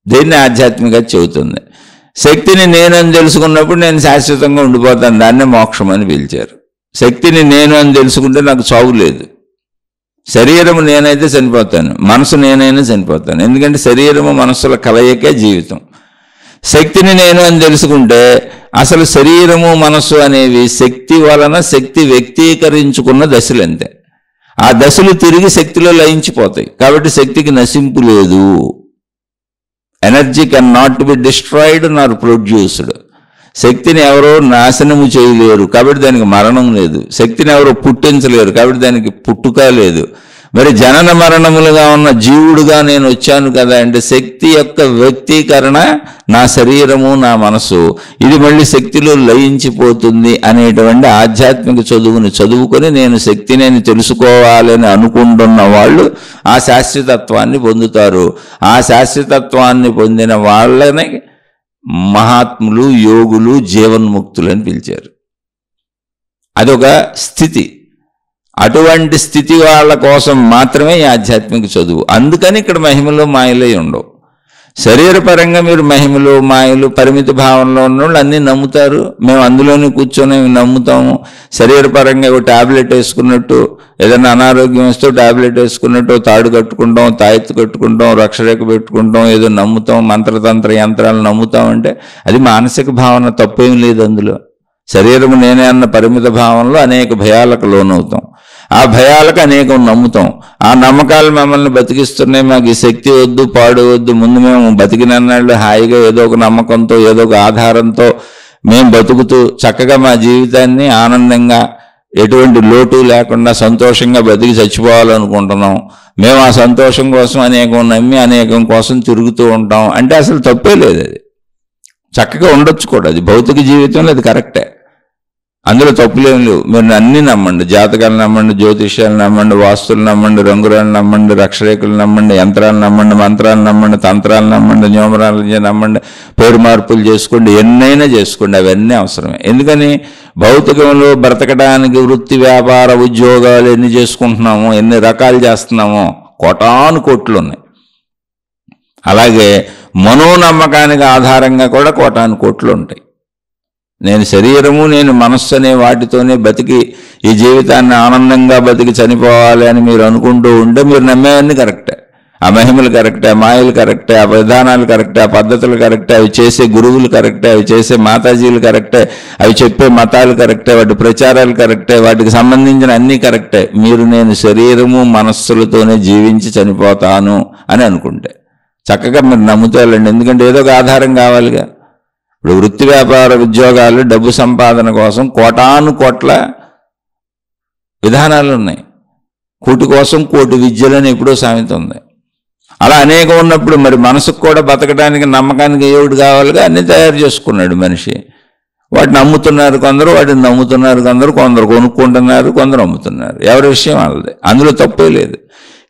దీన్ని ఆధ్యాత్మిక చెబుతుంది. శక్తిని నేను అని తెలుసుకున్నప్పుడు నేను శాశ్వతంగా ఉండిపోతాను. దాన్నే మోక్షం అని పిలిచారు. శక్తిని నేను అని తెలుసుకుంటే నాకు చావు లేదు. శరీరము నేనైతే చనిపోతాను, మనసు నేనైనా చనిపోతాను. ఎందుకంటే శరీరము మనస్సుల కలయికే జీవితం. శక్తిని నేను అని తెలుసుకుంటే అసలు శరీరము మనస్సు అనేవి శక్తి వలన శక్తి వ్యక్తీకరించుకున్న దశలు అంతే. ఆ దశలు తిరిగి శక్తిలో లయించిపోతాయి. కాబట్టి శక్తికి నశింపు లేదు. Energy can not be destroyed Nar produced. శక్తిని ఎవరో నాశనము చేయలేరు, కాబట్టి దానికి మరణం లేదు. శక్తిని ఎవరో పుట్టించలేరు, కాబట్టి దానికి పుట్టుక లేదు. మరి జనన మరణములుగా ఉన్న జీవుడుగా నేను వచ్చాను కదా అంటే శక్తి యొక్క వ్యక్తీకరణ నా శరీరము, నా మనసు, ఇది మళ్ళీ శక్తిలో లయించిపోతుంది అనేటువంటి ఆధ్యాత్మిక చదువుని చదువుకొని నేను శక్తిని తెలుసుకోవాలని అనుకుంటున్న వాళ్ళు ఆ శాశ్వతత్వాన్ని పొందుతారు. ఆ శాశ్వతత్వాన్ని పొందిన వాళ్ళని మహాత్ములు, యోగులు, జీవన్ముక్తులు అని పిలిచారు. అదొక స్థితి. అటువంటి స్థితి వాళ్ళ కోసం మాత్రమే ఈ ఆధ్యాత్మిక చదువు. అందుకని ఇక్కడ మహిమలు మాయలే ఉండవు. శరీరపరంగా మీరు మహిమలు మాయలు పరిమిత భావంలో ఉన్నోళ్ళు అన్నీ నమ్ముతారు. మేము అందులోనే కూర్చొని నమ్ముతాము. శరీరపరంగా ఒక టాబ్లెట్ వేసుకున్నట్టు, ఏదైనా అనారోగ్యం వస్తే టాబ్లెట్ వేసుకున్నట్టు తాడు కట్టుకుంటాం, తాయెత్తు కట్టుకుంటాం, రక్షరేఖ పెట్టుకుంటాం, ఏదో నమ్ముతాం, మంత్రతంత్ర యంత్రాలు నమ్ముతామంటే అది మానసిక భావన, తప్పేం లేదు అందులో. శరీరము నేనే అన్న పరిమిత భావంలో అనేక భయాలకు లోనవుతాం. ఆ భయాలకు అనేకం నమ్ముతాం. ఆ నమ్మకాలు మమ్మల్ని బతికిస్తున్నాయి. మాకు ఈ శక్తి వద్దు, పాడు వద్దు. ముందు మేము బతికినన్నాళ్ళు హాయిగా ఏదో ఒక నమ్మకంతో, ఏదో ఒక ఆధారంతో మేము బతుకుతూ చక్కగా మా జీవితాన్ని ఆనందంగా, ఎటువంటి లోటు లేకుండా సంతోషంగా బతికి చచ్చిపోవాలనుకుంటున్నాం. మేము ఆ సంతోషం కోసం అనేకం నమ్మి అనేకం కోసం తిరుగుతూ ఉంటాం. అంటే అసలు తప్పే లేదు. అది చక్కగా ఉండొచ్చు కూడా. అది భౌతిక జీవితంలో అది కరెక్టే. అందులో తప్పులేం లేవు. మీరు అన్నీ నమ్మండి. జాతకాలు నమ్మండి, జ్యోతిష్యాలు నమ్మండి, వాస్తులు నమ్మండి, రంగురాలు నమ్మండి, రక్షరేఖలు నమ్మండి, యంత్రాలు నమ్మండి, మంత్రాలు నమ్మండి, తంత్రాలు నమ్మండి, న్యూమరాలజీ నమ్మండి, పేరు మార్పులు చేసుకోండి, ఎన్నైనా చేసుకోండి. అవన్నీ అవసరమే. ఎందుకని భౌతికంలో బ్రతకడానికి వృత్తి, వ్యాపార, ఉద్యోగాలు ఎన్ని చేసుకుంటున్నామో, ఎన్ని రకాలు చేస్తున్నామో కోటాను కోట్లు ఉన్నాయి. అలాగే మనోనమ్మకానికి ఆధారంగా కూడా కోటాను కోట్లు ఉంటాయి. నేను శరీరము, నేను మనస్సు అనే వాటితోనే బతికి ఈ జీవితాన్ని ఆనందంగా బతికి చనిపోవాలి అని మీరు అనుకుంటూ ఉంటే మీరు నమ్మేవన్నీ కరెక్టే. ఆ మహిమలు కరెక్టే, ఆ మాయలు కరెక్టే, ఆ విధానాలు కరెక్టే, ఆ పద్ధతులు కరెక్టే, అవి చేసే గురువులు కరెక్టే, అవి చేసే మాతాజీలు కరెక్టే, అవి చెప్పే మతాలు కరెక్టే, వాటి ప్రచారాలు కరెక్టే, వాటికి సంబంధించిన అన్నీ కరెక్టే. మీరు నేను శరీరము మనస్సులతోనే జీవించి చనిపోతాను అని అనుకుంటే చక్కగా మీరు నమ్ముతారండి. ఎందుకంటే ఏదో ఒక ఆధారం కావాలిగా. ఇప్పుడు వృత్తి, వ్యాపార, ఉద్యోగాలు, డబ్బు సంపాదన కోసం కోటాను కోట్ల విధానాలు ఉన్నాయి. కూటి కోసం కోటి విద్యలని ఎప్పుడో సామెత ఉంది. అలా అనేకం ఉన్నప్పుడు మరి మనసుకు కూడా బతకడానికి, నమ్మకానికి ఏవుడు కావాలిగా. అన్నీ తయారు చేసుకున్నాడు మనిషి. వాటిని అమ్ముతున్నారు కొందరు, వాటిని నమ్ముతున్నారు కొందరు, కొందరు కొనుక్కుంటున్నారు, కొందరు అమ్ముతున్నారు. ఎవరి విషయం వాళ్ళది. అందులో తప్పే లేదు.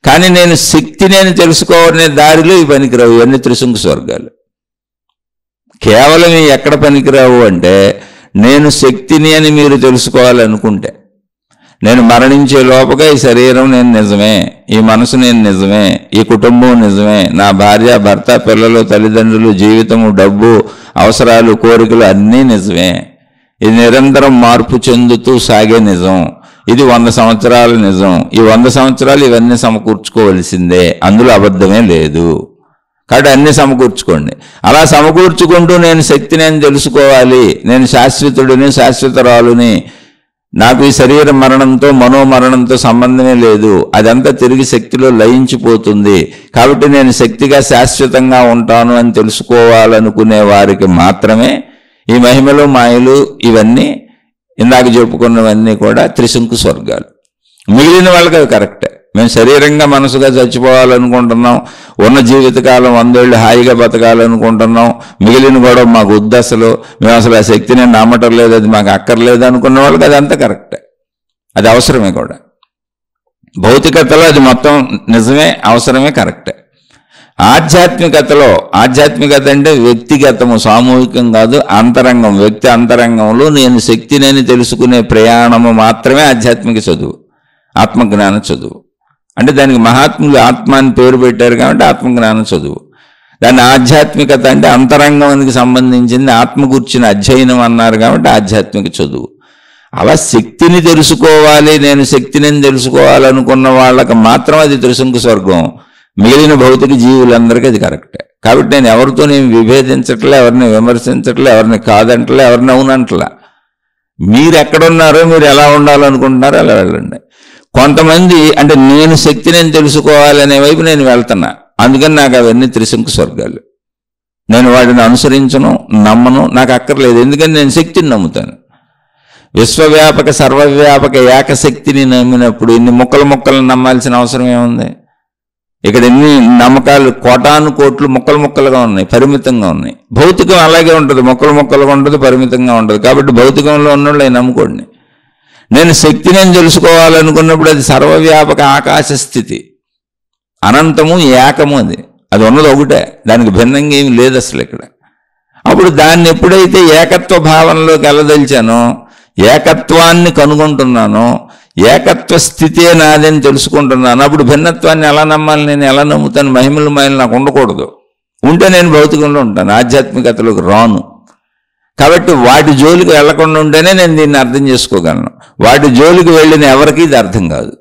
కానీ నేను శక్తిని తెలుసుకోవాలనే దారిలో ఈ పనికిరావు. ఇవన్నీ త్రిశంకు స్వర్గాలు. కేవలం ఎక్కడ పనికిరావు అంటే నేను శక్తిని అని మీరు తెలుసుకోవాలనుకుంటే, నేను మరణించే లోపగా ఈ శరీరం నేను నిజమే, ఈ మనసు నేను నిజమే, ఈ కుటుంబం నిజమే, నా భార్య, భర్త, పిల్లలు, తల్లిదండ్రులు, జీవితము, డబ్బు, అవసరాలు, కోరికలు అన్నీ నిజమే. ఇది నిరంతరం మార్పు చెందుతూ సాగే నిజం. ఇది 100 సంవత్సరాల నిజం. ఈ 100 సంవత్సరాలు ఇవన్నీ సమకూర్చుకోవలసిందే. అందులో అబద్ధమే లేదు. కాబట్టి అన్నీ సమకూర్చుకోండి. అలా సమకూర్చుకుంటూ నేను శక్తిని తెలుసుకోవాలి, నేను శాశ్వతుడిని, శాశ్వతరాలుని, నాకు ఈ శరీర మరణంతో, మనోమరణంతో సంబంధమే లేదు, అదంతా తిరిగి శక్తిలో లయించిపోతుంది, కాబట్టి నేను శక్తిగా శాశ్వతంగా ఉంటాను అని తెలుసుకోవాలనుకునే వారికి మాత్రమే ఈ మహిమలు, మాయలు, ఇవన్నీ ఇందాక చెప్పుకున్నవన్నీ కూడా త్రిశంకు స్వర్గాలు. మిగిలిన వాళ్ళకి అవి కరెక్టే. మేము శరీరంగా మనసుగా చచ్చిపోవాలనుకుంటున్నాం, ఉన్న జీవితకాలం 100 ఏళ్ళు హాయిగా బతకాలనుకుంటున్నాం, మిగిలిన కూడా మాకు ఉద్దసలు, మేము అసలు ఆ శక్తిని నమ్మటం లేదు, అది మాకు అక్కర్లేదు అనుకున్న వాళ్ళకి అదంతా కరెక్టే. అది అవసరమే కూడా. భౌతికతలో అది మొత్తం నిజమే, అవసరమే, కరెక్టే. ఆధ్యాత్మికత అంటే వ్యక్తిగతము, సామూహికం కాదు, అంతరంగం. వ్యక్తి అంతరంగంలో నేను శక్తిని తెలుసుకునే ప్రయాణము మాత్రమే ఆధ్యాత్మిక చదువు, ఆత్మజ్ఞాన చదువు. అంటే దానికి మహాత్ములు ఆత్మ అని పేరు పెట్టారు కాబట్టి ఆత్మజ్ఞాన చదువు. దాన్ని ఆధ్యాత్మికత అంటే అంతరంగానికి సంబంధించింది, ఆత్మ గుర్చిన అధ్యయనం అన్నారు కాబట్టి ఆధ్యాత్మిక చదువు. అలా శక్తిని తెలుసుకోవాలి, నేను శక్తిని తెలుసుకోవాలనుకున్న వాళ్ళకి మాత్రం అది త్రిశంకు స్వర్గం. మిగిలిన భౌతిక జీవులందరికీ అది కరెక్టే. కాబట్టి నేను ఎవరితో నేను విభేదించట్లే, ఎవరిని విమర్శించట్లే, ఎవరిని కాదంటలే, ఎవరిని అవునంటలే. మీరు ఎక్కడున్నారో, మీరు ఎలా ఉండాలనుకుంటున్నారో అలా వెళ్ళండి. కొంతమంది అంటే నేను శక్తిని తెలుసుకోవాలనే వైపు నేను వెళ్తున్నా, అందుకని నాకు అవన్నీ త్రిశంకు స్వర్గాలు. నేను వాటిని అనుసరించను, నమ్మను, నాకు అక్కర్లేదు. ఎందుకని నేను శక్తిని నమ్ముతాను. విశ్వవ్యాపక సర్వవ్యాపక ఏకశక్తిని నమ్మినప్పుడు ఇన్ని ముక్కలు నమ్మాల్సిన అవసరం ఏముంది? ఇక్కడ ఎన్ని నమ్మకాలు, కోటాను కోట్లు ముక్కలుగా ఉన్నాయి, పరిమితంగా ఉన్నాయి. భౌతికం అలాగే ఉంటుంది, ముక్కలుగా ఉంటుంది, పరిమితంగా ఉంటుంది. కాబట్టి భౌతికంలో ఉన్నోళ్ళు అవి నమ్ముకోండి. నేను శక్తిని తెలుసుకోవాలనుకున్నప్పుడు అది సర్వవ్యాపక ఆకాశ స్థితి, అనంతము, ఏకము. అది ఉన్నది ఒకటే, దానికి భిన్నంగా ఏమి లేదు అసలు ఇక్కడ. అప్పుడు దాన్ని ఎప్పుడైతే ఏకత్వ భావనలోకి వెళ్ళదలిచానో, ఏకత్వాన్ని కనుగొంటున్నానో, ఏకత్వ స్థితే నాదని తెలుసుకుంటున్నాను, అప్పుడు భిన్నత్వాన్ని ఎలా నమ్మాలి? నేను ఎలా నమ్ముతాను? మహిమలు నాకు ఉండకూడదు. ఉంటే నేను భౌతికంలో ఉంటాను, ఆధ్యాత్మికతలోకి రాను. కాబట్టి వాటి జోలికి వెళ్లకుండా ఉంటేనే నేను దీన్ని అర్థం చేసుకోగలను. వాటి జోలికి వెళ్ళిన ఎవరికి ఇది అర్థం కాదు.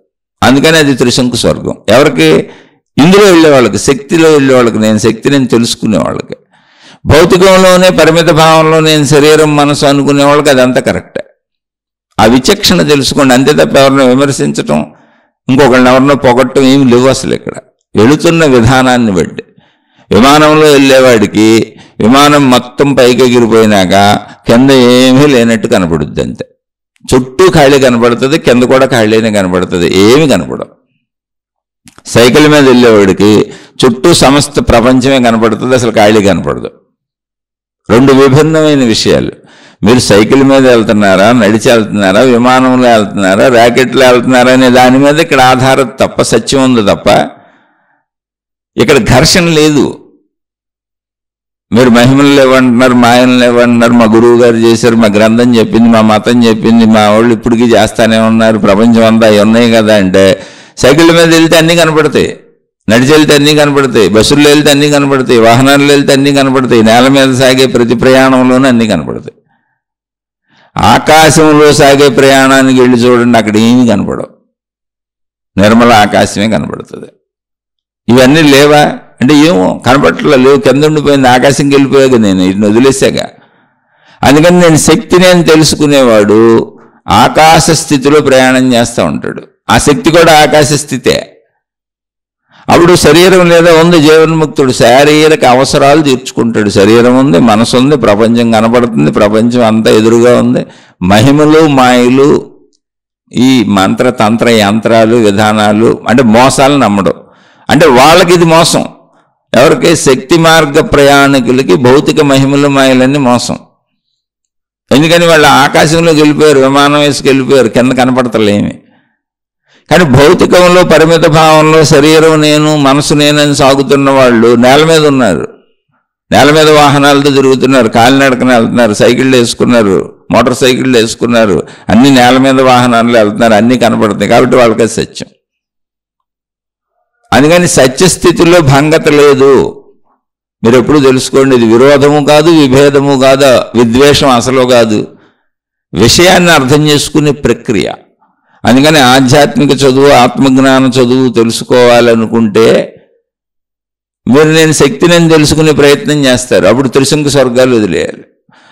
అందుకని అది త్రిశంకు స్వర్గం. ఎవరికి? ఇందులో వెళ్ళే వాళ్ళకి, శక్తిలో వెళ్ళే వాళ్ళకి, నేను శక్తిని తెలుసుకునే వాళ్ళకి. భౌతికంలోనే పరిమిత భావంలో నేను శరీరం, మనసు అనుకునే వాళ్ళకి అదంతా కరెక్టే. ఆ విచక్షణ తెలుసుకోండి, అంతే తప్ప ఎవరినో విమర్శించటం, ఇంకొకరిని ఎవరినో పొగట్టం ఏమి లేవు అసలు ఇక్కడ. వెళుతున్న విధానాన్ని బట్టి. విమానంలో వెళ్ళేవాడికి విమానం మొత్తం పైకి ఎగిరిపోయినాక కింద ఏమీ లేనట్టు కనపడుద్ది, అంతే. చుట్టూ ఖాళీ కనపడుతుంది, కింద కూడా ఖాళీనే కనపడుతుంది, ఏమి కనపడవు. సైకిల్ మీద వెళ్ళేవాడికి చుట్టూ సమస్త ప్రపంచమే కనపడుతుంది, అసలు ఖాళీ కనపడదు. రెండు విభిన్నమైన విషయాలు. మీరు సైకిల్ మీద వెళ్తున్నారా, నడిచి వెళ్తున్నారా, విమానంలో వెళ్తున్నారా, ర్యాకెట్లో వెళ్తున్నారా అనే దాని మీద ఇక్కడ ఆధారం తప్ప, సత్యం ఉంది తప్ప ఇక్కడ ఘర్షణ లేదు. మీరు మహిమలు లేవంటున్నారు, మాయలు లేవంటున్నారు, మా గురువు గారు చేశారు, మా గ్రంథం చెప్పింది, మా మతం చెప్పింది, మా వాళ్ళు ఇప్పటికీ చేస్తానే ఉన్నారు, ప్రపంచం అంతా అవి ఉన్నాయి కదా అంటే, సైకిల్ మీద వెళ్తే అన్నీ కనపడతాయి, నడిచి వెళ్తే అన్నీ కనపడతాయి, బస్సుల్లో వెళ్తే అన్నీ కనపడతాయి, వాహనాల్లో వెళ్తే అన్నీ కనపడతాయి, నేల మీద సాగే ప్రతి ప్రయాణంలోనూ అన్నీ కనపడతాయి. ఆకాశంలో సాగే ప్రయాణానికి వెళ్ళి చూడండి, అక్కడ ఏమీ కనపడవు, నిర్మల ఆకాశమే కనపడుతుంది. ఇవన్నీ లేవా అంటే ఏమో కనపడట్లా, లేవు, కింద ఉండిపోయింది, ఆకాశంకి వెళ్ళిపోయాక నేను ఇటు వదిలేసాక. అందుకని నేను శక్తిని తెలుసుకునేవాడు ఆకాశ స్థితిలో ప్రయాణం చేస్తూ ఉంటాడు. ఆ శక్తి కూడా ఆకాశ స్థితే. అప్పుడు శరీరం లేదా ఉంది, జీవన్ముక్తుడు శారీరక అవసరాలు తీర్చుకుంటాడు. శరీరం ఉంది, మనసు ఉంది, ప్రపంచం కనపడుతుంది, ప్రపంచం అంతా ఎదురుగా ఉంది. మహిమలు, మాయలు, ఈ మంత్ర తంత్ర యంత్రాలు, విధానాలు అంటే మోసాలు నమ్మడం. అంటే వాళ్ళకి ఇది మోసం. ఎవరికి? శక్తి మార్గ ప్రయాణికులకి భౌతిక మహిమలు, మాయలన్నీ మోసం. ఎందుకని వాళ్ళు ఆకాశంలోకి వెళ్ళిపోయారు, విమానం వేసుకు వెళ్ళిపోయారు, కింద కనపడతలేమి. కానీ భౌతికంలో పరిమిత భావంలో శరీరం నేను, మనసు నేనని సాగుతున్న వాళ్ళు నేల మీద ఉన్నారు, నేల మీద వాహనాలతో తిరుగుతున్నారు, కాలినడకన వెళ్తున్నారు, సైకిళ్ళు వేసుకున్నారు, మోటార్ సైకిళ్ళు వేసుకున్నారు, అన్ని నేల మీద వాహనాలు వెళ్తున్నారు, అన్నీ కనపడుతున్నాయి. కాబట్టి వాళ్ళకి సత్యం. అందుకని సత్యస్థితిలో భంగత లేదు. మీరు ఎప్పుడు తెలుసుకోండి, ఇది విరోధము కాదు, విభేదము కాదు, విద్వేషం అసలు కాదు, విషయాన్ని అర్థం చేసుకునే ప్రక్రియ. అందుకని ఆధ్యాత్మిక చదువు, ఆత్మజ్ఞాన చదువు తెలుసుకోవాలనుకుంటే మీరు నేను శక్తిని తెలుసుకునే ప్రయత్నం చేస్తారు. అప్పుడు త్రిశంకు స్వర్గాలు వదిలేయాలి.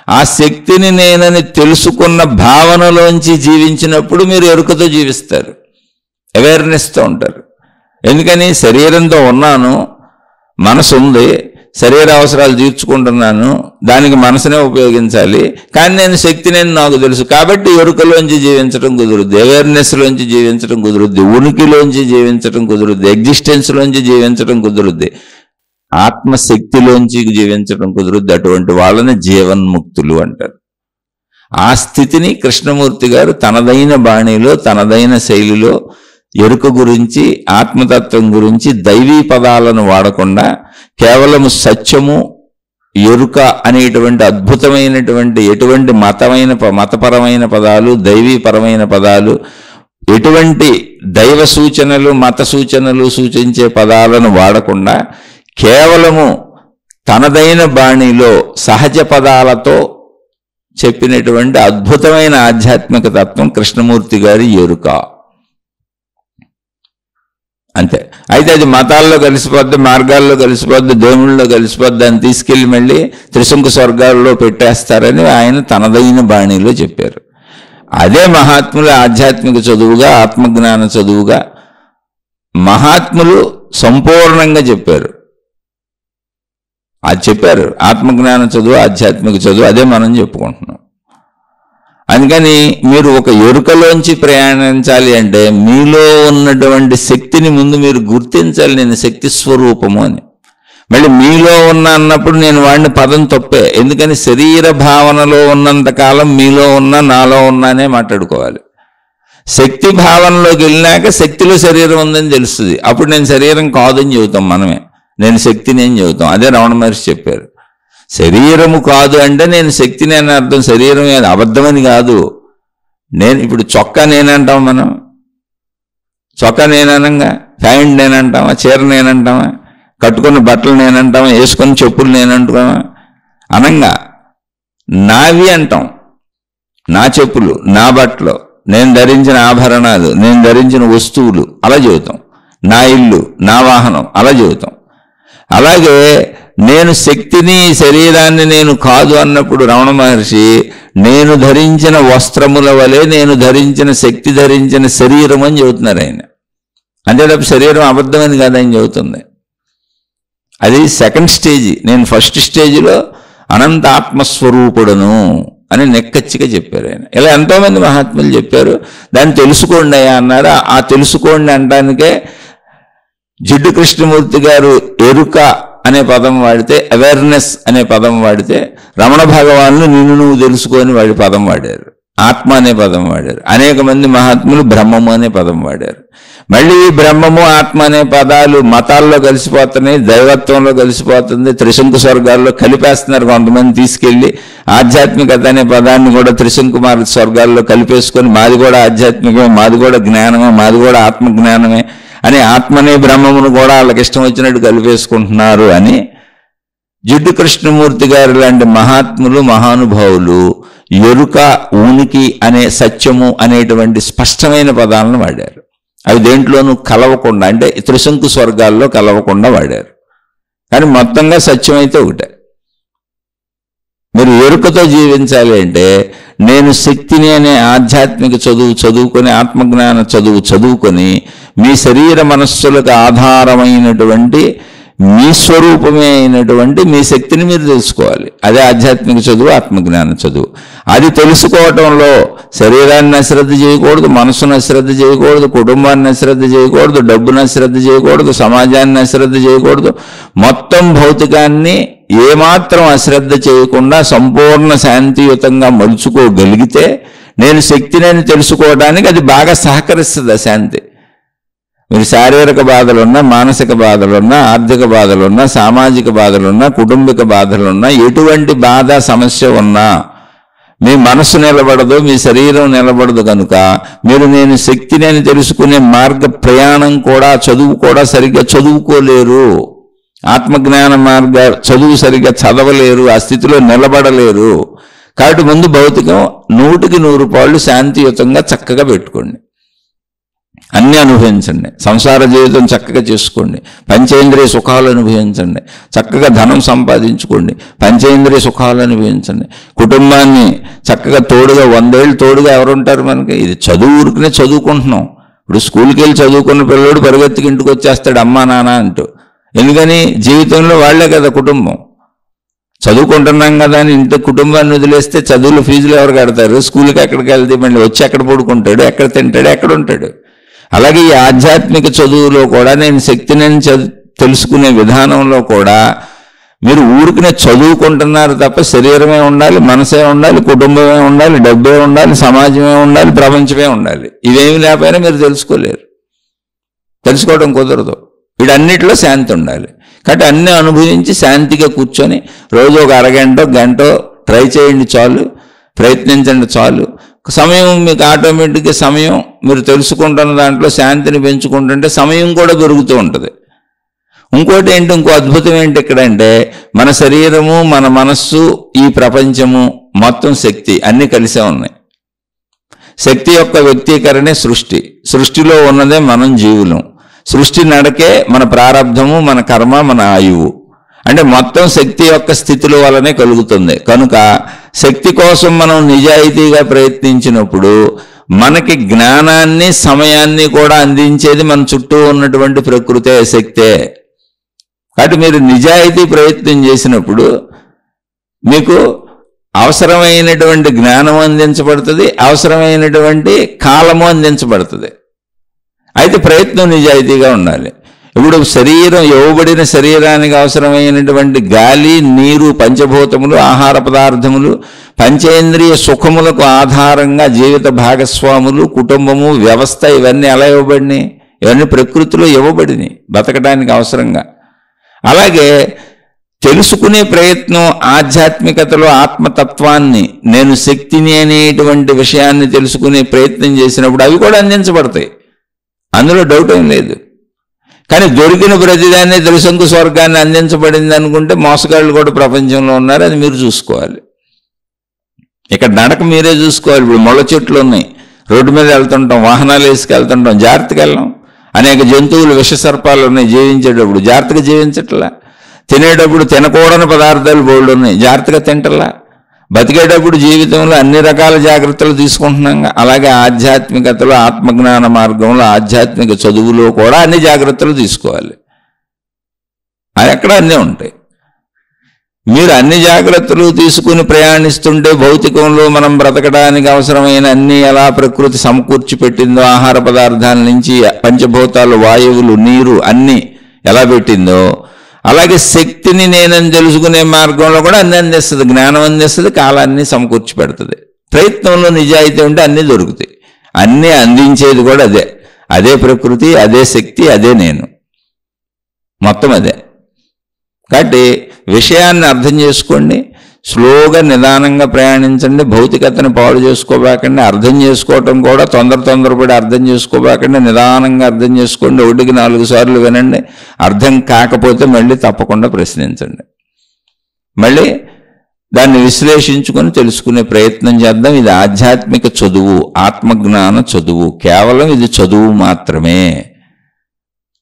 ఆ శక్తిని నేనని తెలుసుకున్న భావనలోంచి జీవించినప్పుడు మీరు ఎరుకతో జీవిస్తారు, అవేర్నెస్తో ఉంటారు. ఎందుకని? శరీరంతో ఉన్నాను, మనసు ఉంది, శరీర అవసరాలు తీర్చుకుంటున్నాను, దానికి మనసునే ఉపయోగించాలి. కానీ నేను శక్తిని నాకు తెలుసు కాబట్టి ఎరుకలోంచి జీవించడం కుదురుద్ది, అవేర్నెస్లోంచి జీవించడం కుదురుద్ది, ఉనికిలోంచి జీవించడం కుదురుద్ది, ఎగ్జిస్టెన్స్లోంచి జీవించడం కుదురుద్ది, ఆత్మశక్తిలోంచి జీవించడం కుదురుద్ది. అటువంటి వాళ్ళని జీవన్ముక్తులు అంటారు. ఆ స్థితిని కృష్ణమూర్తి గారు తనదైన బాణిలో, తనదైన శైలిలో ఎరుక గురించి, ఆత్మతత్వం గురించి దైవీ పదాలను వాడకుండా కేవలం సత్యము, ఎరుక అనేటువంటి అద్భుతమైనటువంటి ఎటువంటి మతపరమైన పదాలు, దైవీపరమైన పదాలు, ఎటువంటి దైవ సూచనలు, మత సూచనలు సూచించే పదాలను వాడకుండా కేవలము తనదైన బాణిలో సహజ పదాలతో చెప్పినటువంటి అద్భుతమైన ఆధ్యాత్మిక తత్వం కృష్ణమూర్తి గారి ఎరుక. అంతే. అయితే అది మతాల్లో కలిసిపోద్ది, మార్గాల్లో కలిసిపోద్ది, దేవుళ్ళలో కలిసిపోద్ది అని తీసుకెళ్ళి మళ్ళీ త్రిశంకు స్వర్గాల్లో పెట్టేస్తారని ఆయన తనదైన బాణిలో చెప్పారు. అదే మహాత్ములు ఆధ్యాత్మిక చదువుగా, ఆత్మజ్ఞాన చదువుగా మహాత్ములు సంపూర్ణంగా చెప్పారు. అది చెప్పారు. ఆత్మజ్ఞాన చదువు, ఆధ్యాత్మిక చదువు అదే మనం చెప్పుకుంటున్నాం. అందుకని మీరు ఒక ఎరుకలోంచి ప్రయాణించాలి అంటే మీలో ఉన్నటువంటి శక్తిని ముందు మీరు గుర్తించాలి. నేను శక్తి స్వరూపము అని. మళ్ళీ మీలో ఉన్నా అన్నప్పుడు నేను వాడిని పదం తప్పే. ఎందుకని శరీర భావనలో ఉన్నంతకాలం మీలో ఉన్నా, నాలో ఉన్నానే మాట్లాడుకోవాలి. శక్తి భావనలోకి వెళ్ళినాక శక్తిలో శరీరం ఉందని తెలుస్తుంది. అప్పుడు నేను శరీరం కాదని చెబుతాం మనమే. నేను శక్తిని అని చెబుతాం. అదే రమణ మహర్షి చెప్పారు. శరీరము కాదు అంటే నేను శక్తిని అని అర్థం. శరీరం అబద్ధమని కాదు. నేను ఇప్పుడు చొక్కా నేనంటాం, మనం చొక్కా నేననంగా, ప్యాంట్ నేనంటామా, చీర నేనంటామా, కట్టుకున్న బట్టలు నేనంటామా, వేసుకున్న చెప్పులు నేనంటామా? అనంగా నావి అంటాం. నా చెప్పులు, నా బట్టలు, నేను ధరించిన ఆభరణాలు, నేను ధరించిన వస్తువులు అలా చెబుతాం. నా ఇల్లు, నా వాహనం అలా చెబుతాం. అలాగే నేను శక్తిని, శరీరాన్ని నేను కాదు అన్నప్పుడు రమణ మహర్షి నేను ధరించిన వస్త్రముల వలె నేను ధరించిన శక్తి ధరించిన శరీరం అని చెబుతున్నారు ఆయన. అంతే తప్ప శరీరం అబద్ధమని కాదని చెబుతుంది. అది సెకండ్ స్టేజీ. నేను ఫస్ట్ స్టేజ్లో అనంత ఆత్మస్వరూపుడను అని నెక్కచ్చిగా చెప్పారు ఆయన. ఇలా ఎంతోమంది మహాత్ములు చెప్పారు. దాన్ని తెలుసుకోండి అయ్యా అన్నారు. ఆ తెలుసుకోండి అనడానికే జిడ్డు కృష్ణమూర్తి గారు ఎరుక అనే పదం వాడితే, అవేర్నెస్ అనే పదం వాడితే, రమణ భగవాన్లు నిన్ను నువ్వు తెలుసుకొని వాడి పదం వాడారు. ఆత్మ అనే పదం వాడారు. అనేక మంది మహాత్ములు బ్రహ్మము అనే పదం వాడారు. మళ్ళీ ఈ బ్రహ్మము, ఆత్మ అనే పదాలు మతాల్లో కలిసిపోతున్నాయి, దైవత్వంలో కలిసిపోతుంది, త్రిశంకు స్వర్గాల్లో కలిపేస్తున్నారు కొంతమంది తీసుకెళ్ళి. ఆధ్యాత్మికత అనే పదాన్ని కూడా త్రిశంకు స్వర్గాల్లో కలిపేసుకొని మాది కూడా ఆధ్యాత్మికమే, మాది కూడా జ్ఞానమే, మాది కూడా ఆత్మజ్ఞానమే అని ఆత్మనే బ్రహ్మమును కూడా వాళ్ళకి ఇష్టం వచ్చినట్టు కలిపేసుకుంటున్నారు అని జిడ్డు కృష్ణమూర్తి గారు లాంటి మహాత్ములు, మహానుభావులు ఎరుక, ఉనికి అనే సత్యము అనేటువంటి స్పష్టమైన పదాలను వాడారు. అవి దేంట్లోనూ కలవకుండా, అంటే త్రిశంకు స్వర్గాల్లో కలవకుండా వాడారు. కానీ మొత్తంగా సత్యం అయితే ఒకటే. మీరు ఎరుకతో జీవించాలి అంటే నేను శక్తిని అనే ఆధ్యాత్మిక చదువుకొని, ఆత్మజ్ఞాన చదువుకొని మీ శరీర మనస్సులకు ఆధారమైనటువంటి మీ స్వరూపమే అయినటువంటి మీ శక్తిని మీరు తెలుసుకోవాలి. అదే ఆధ్యాత్మిక చదువు, ఆత్మజ్ఞాన చదువు. అది తెలుసుకోవటంలో శరీరాన్ని అశ్రద్ధ చేయకూడదు, మనసును అశ్రద్ధ చేయకూడదు, కుటుంబాన్ని అశ్రద్ధ చేయకూడదు, డబ్బును అశ్రద్ధ చేయకూడదు, సమాజాన్ని అశ్రద్ధ చేయకూడదు. మొత్తం భౌతికాన్ని ఏమాత్రం అశ్రద్ధ చేయకుండా సంపూర్ణ శాంతియుతంగా మలుచుకోగలిగితే నేను శక్తిని తెలుసుకోవడానికి అది బాగా సహకరిస్తుంది. ఆ శాంతి మీరు శారీరక బాధలున్నా, మానసిక బాధలున్నా, ఆర్థిక బాధలున్నా, సామాజిక బాధలున్నా, కుటుంబిక బాధలున్నా, ఎటువంటి బాధ సమస్య ఉన్నా మీ మనసు నిలబడదు, మీ శరీరం నిలబడదు. కనుక మీరు నేను శక్తిని అని తెలుసుకునే మార్గ ప్రయాణం కూడా, చదువు కూడా సరిగ్గా చదువుకోలేరు. ఆత్మజ్ఞాన మార్గ చదువు సరిగ్గా చదవలేరు, ఆ స్థితిలో నిలబడలేరు. కాబట్టి ముందు భౌతికం 100కి 100 శాంతియుతంగా చక్కగా పెట్టుకోండి, అన్నీ అనుభవించండి. సంసార జీవితం చక్కగా చేసుకోండి, పంచేంద్రియ సుఖాలు అనుభవించండి, చక్కగా ధనం సంపాదించుకోండి, పంచేంద్రియ సుఖాలు అనుభవించండి. కుటుంబాన్ని చక్కగా తోడుగా 100 ఏళ్ళు తోడుగా ఎవరుంటారు మనకి? ఇది చదువుకునే చదువుకుంటున్నాం. ఇప్పుడు స్కూల్కి వెళ్ళి చదువుకున్న పిల్లడు పరిగెత్తికి ఇంటికి వచ్చేస్తాడు అమ్మా నాన్న అంటూ. ఎందుకని? జీవితంలో వాళ్లే కదా కుటుంబం. చదువుకుంటున్నాం కదా అని ఇంత కుటుంబాన్ని వదిలేస్తే చదువులు ఫీజులు ఎవరు కడతారు? స్కూల్కి ఎక్కడికి వెళ్తే మళ్ళీ వచ్చి ఎక్కడ పడుకుంటాడు, ఎక్కడ తింటాడు, ఎక్కడ ఉంటాడు? అలాగే ఈ ఆధ్యాత్మిక చదువులో కూడా నేను శక్తిని తెలుసుకునే విధానంలో కూడా మీరు ఊరికనే చదువుకుంటున్నారు తప్ప శరీరమే ఉండాలి, మనసే ఉండాలి, కుటుంబమే ఉండాలి, డబ్బే ఉండాలి, సమాజమే ఉండాలి, ప్రపంచమే ఉండాలి. ఇవేమి లేకపోయినా మీరు తెలుసుకోలేరు. తెలుసుకోవడం కుదరదు. వీటన్నిటిలో శాంతి ఉండాలి. కాబట్టి అన్నీ అనుభవించి శాంతిగా కూర్చొని రోజు ఒక అరగంట గంట ట్రై చేయండి చాలు, ప్రయత్నించండి చాలు. సమయం మీకు ఆటోమేటిక్గా సమయం మీరు తెలుసుకుంటున్న దాంట్లో శాంతిని పెంచుకుంటుంటే సమయం కూడా పెరుగుతూ ఉంటుంది. ఇంకోటి ఏంటి, ఇంకో అద్భుతం ఏంటి ఇక్కడ అంటే, మన శరీరము, మన మనస్సు, ఈ ప్రపంచము మొత్తం శక్తి అన్నీ కలిసే ఉన్నాయి. శక్తి యొక్క వ్యక్తీకరణే సృష్టి. సృష్టిలో ఉన్నదే మనం జీవులం. సృష్టి నడకే మన ప్రారంధము, మన కర్మ, మన ఆయువు. అంటే మొత్తం శక్తి యొక్క స్థితుల వల్లనే కలుగుతుంది. కనుక శక్తి కోసం మనం నిజాయితీగా ప్రయత్నించినప్పుడు మనకి జ్ఞానాన్ని, సమయాన్ని కూడా అందించేది మన చుట్టూ ఉన్నటువంటి ప్రకృతే, శక్తే. కాబట్టి మీరు నిజాయితీ ప్రయత్నం చేసినప్పుడు మీకు అవసరమైనటువంటి జ్ఞానం అందించబడుతుంది, అవసరమైనటువంటి కాలము అందించబడుతుంది. అయితే ప్రయత్నం నిజాయితీగా ఉండాలి. ఇప్పుడు శరీరం, ఇవ్వబడిన శరీరానికి అవసరమైనటువంటి గాలి, నీరు, పంచభూతములు, ఆహార పదార్థములు, పంచేంద్రియ సుఖములకు ఆధారంగా జీవిత భాగస్వాములు, కుటుంబము, వ్యవస్థ, ఇవన్నీ ఎలా ఇవ్వబడినాయి? ఇవన్నీ ప్రకృతిలో ఇవ్వబడినాయి బతకడానికి అవసరంగా. అలాగే తెలుసుకునే ప్రయత్నం, ఆధ్యాత్మికతలో ఆత్మతత్వాన్ని, నేను శక్తిని అనేటువంటి విషయాన్ని తెలుసుకునే ప్రయత్నం చేసినప్పుడు అవి కూడా అందించబడతాయి, అందులో డౌట్ ఏం లేదు. కానీ దొరికిన ప్రతిదాన్ని తెలుసంకు స్వర్గాన్ని అందించబడింది అనుకుంటే మోసగాళ్ళు కూడా ప్రపంచంలో ఉన్నారు, అది మీరు చూసుకోవాలి. ఇక్కడ నడక మీరే చూసుకోవాలి. ఇప్పుడు ముళ్ళ చెట్లు ఉన్నాయి, రోడ్డు మీద వెళ్తుంటాం, వాహనాలు వేసుకెళ్తుంటాం, జాగ్రత్తగా వెళ్ళాం. అనేక జంతువులు, విషసర్పాలు ఉన్నాయి, జీవించేటప్పుడు జాగ్రత్తగా జీవించట్లా. తినేటప్పుడు తినకూడని పదార్థాలు బోల్డ్ ఉన్నాయి, జాగ్రత్తగా తింటలా. బతికేటప్పుడు జీవితంలో అన్ని రకాల జాగ్రత్తలు తీసుకుంటున్నాం. అలాగే ఆధ్యాత్మికతలో, ఆత్మజ్ఞాన మార్గంలో, ఆధ్యాత్మిక చదువులో కూడా అన్ని జాగ్రత్తలు తీసుకోవాలి. అది ఎక్కడ అన్నీ ఉంటాయి. మీరు అన్ని జాగ్రత్తలు తీసుకుని ప్రయాణిస్తుంటే భౌతికంలో మనం బ్రతకడానికి అవసరమైన అన్ని ఎలా ప్రకృతి సమకూర్చి పెట్టిందో, ఆహార పదార్థాల నుంచి పంచభూతాలు, వాయువులు, నీరు అన్నీ ఎలా పెట్టిందో, అలాగే శక్తిని నేనని తెలుసుకునే మార్గంలో కూడా అన్ని అందిస్తుంది. జ్ఞానం అందిస్తుంది, కాలాన్ని సమకూర్చి పెడుతుంది. ప్రయత్నంలో నిజాయితీ ఉంటే అన్నీ దొరుకుతాయి. అన్నీ అందించేది కూడా అదే. అదే ప్రకృతి, అదే శక్తి, అదే నేను, మొత్తం అదే. కాబట్టి విషయాన్ని అర్థం చేసుకోండి, స్లోగా నిదానంగా ప్రయాణించండి. భౌతికతని పాడు చేసుకోబాకండి. అర్థం చేసుకోవటం కూడా తొందరపడి అర్థం చేసుకోబాకండి. నిదానంగా అర్థం చేసుకోండి. 1కి 4 సార్లు వినండి. అర్థం కాకపోతే మళ్ళీ తప్పకుండా ప్రశ్నించండి. మళ్ళీ దాన్ని విశ్లేషించుకొని తెలుసుకునే ప్రయత్నం చేద్దాం. ఇది ఆధ్యాత్మిక చదువు, ఆత్మజ్ఞాన చదువు. కేవలం ఇది చదువు మాత్రమే.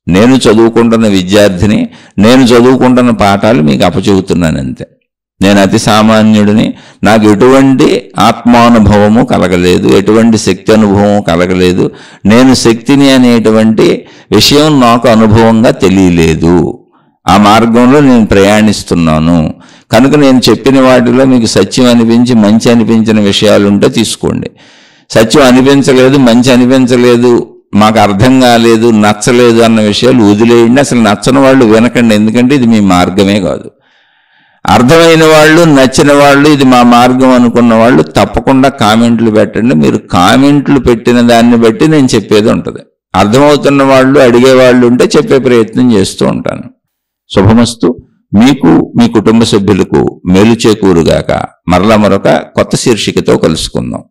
నేను చదువుకుంటున్న విద్యార్థిని, నేను చదువుకుంటున్న పాఠాలు మీకు అప్పచెబుతున్నాను అంతే. నేను అతి సామాన్యుడిని, నాకు ఎటువంటి ఆత్మానుభవము కలగలేదు, ఎటువంటి శక్తి అనుభవం కలగలేదు. నేను శక్తిని అనేటువంటి విషయం నాకు అనుభవంగా తెలియలేదు. ఆ మార్గంలో నేను ప్రయాణిస్తున్నాను. కనుక నేను చెప్పిన వాటిలో మీకు సత్యం అనిపించి మంచి అనిపించిన విషయాలు ఉంటే తీసుకోండి. సత్యం అనిపించలేదు, మంచి అనిపించలేదు, మాకు అర్థం కాలేదు, నచ్చలేదు అన్న విషయాలు వదిలేయండి. అసలు నచ్చని వాళ్ళు వినకండి, ఎందుకంటే ఇది మీ మార్గమే కాదు. అర్థమైన వాళ్ళు, నచ్చిన వాళ్ళు, ఇది మా మార్గం అనుకున్న వాళ్ళు తప్పకుండా కామెంట్లు పెట్టండి. మీరు కామెంట్లు పెట్టిన దాన్ని బట్టి నేను చెప్పేది ఉంటుంది. అర్థమవుతున్న వాళ్ళు, అడిగేవాళ్ళు ఉంటే చెప్పే ప్రయత్నం చేస్తూ ఉంటాను. శుభమస్తు. మీకు, మీ కుటుంబ సభ్యులకు మేలు చేకూరుగాక. మరలా మరొక కొత్త శీర్షికతో కలుసుకుందాం.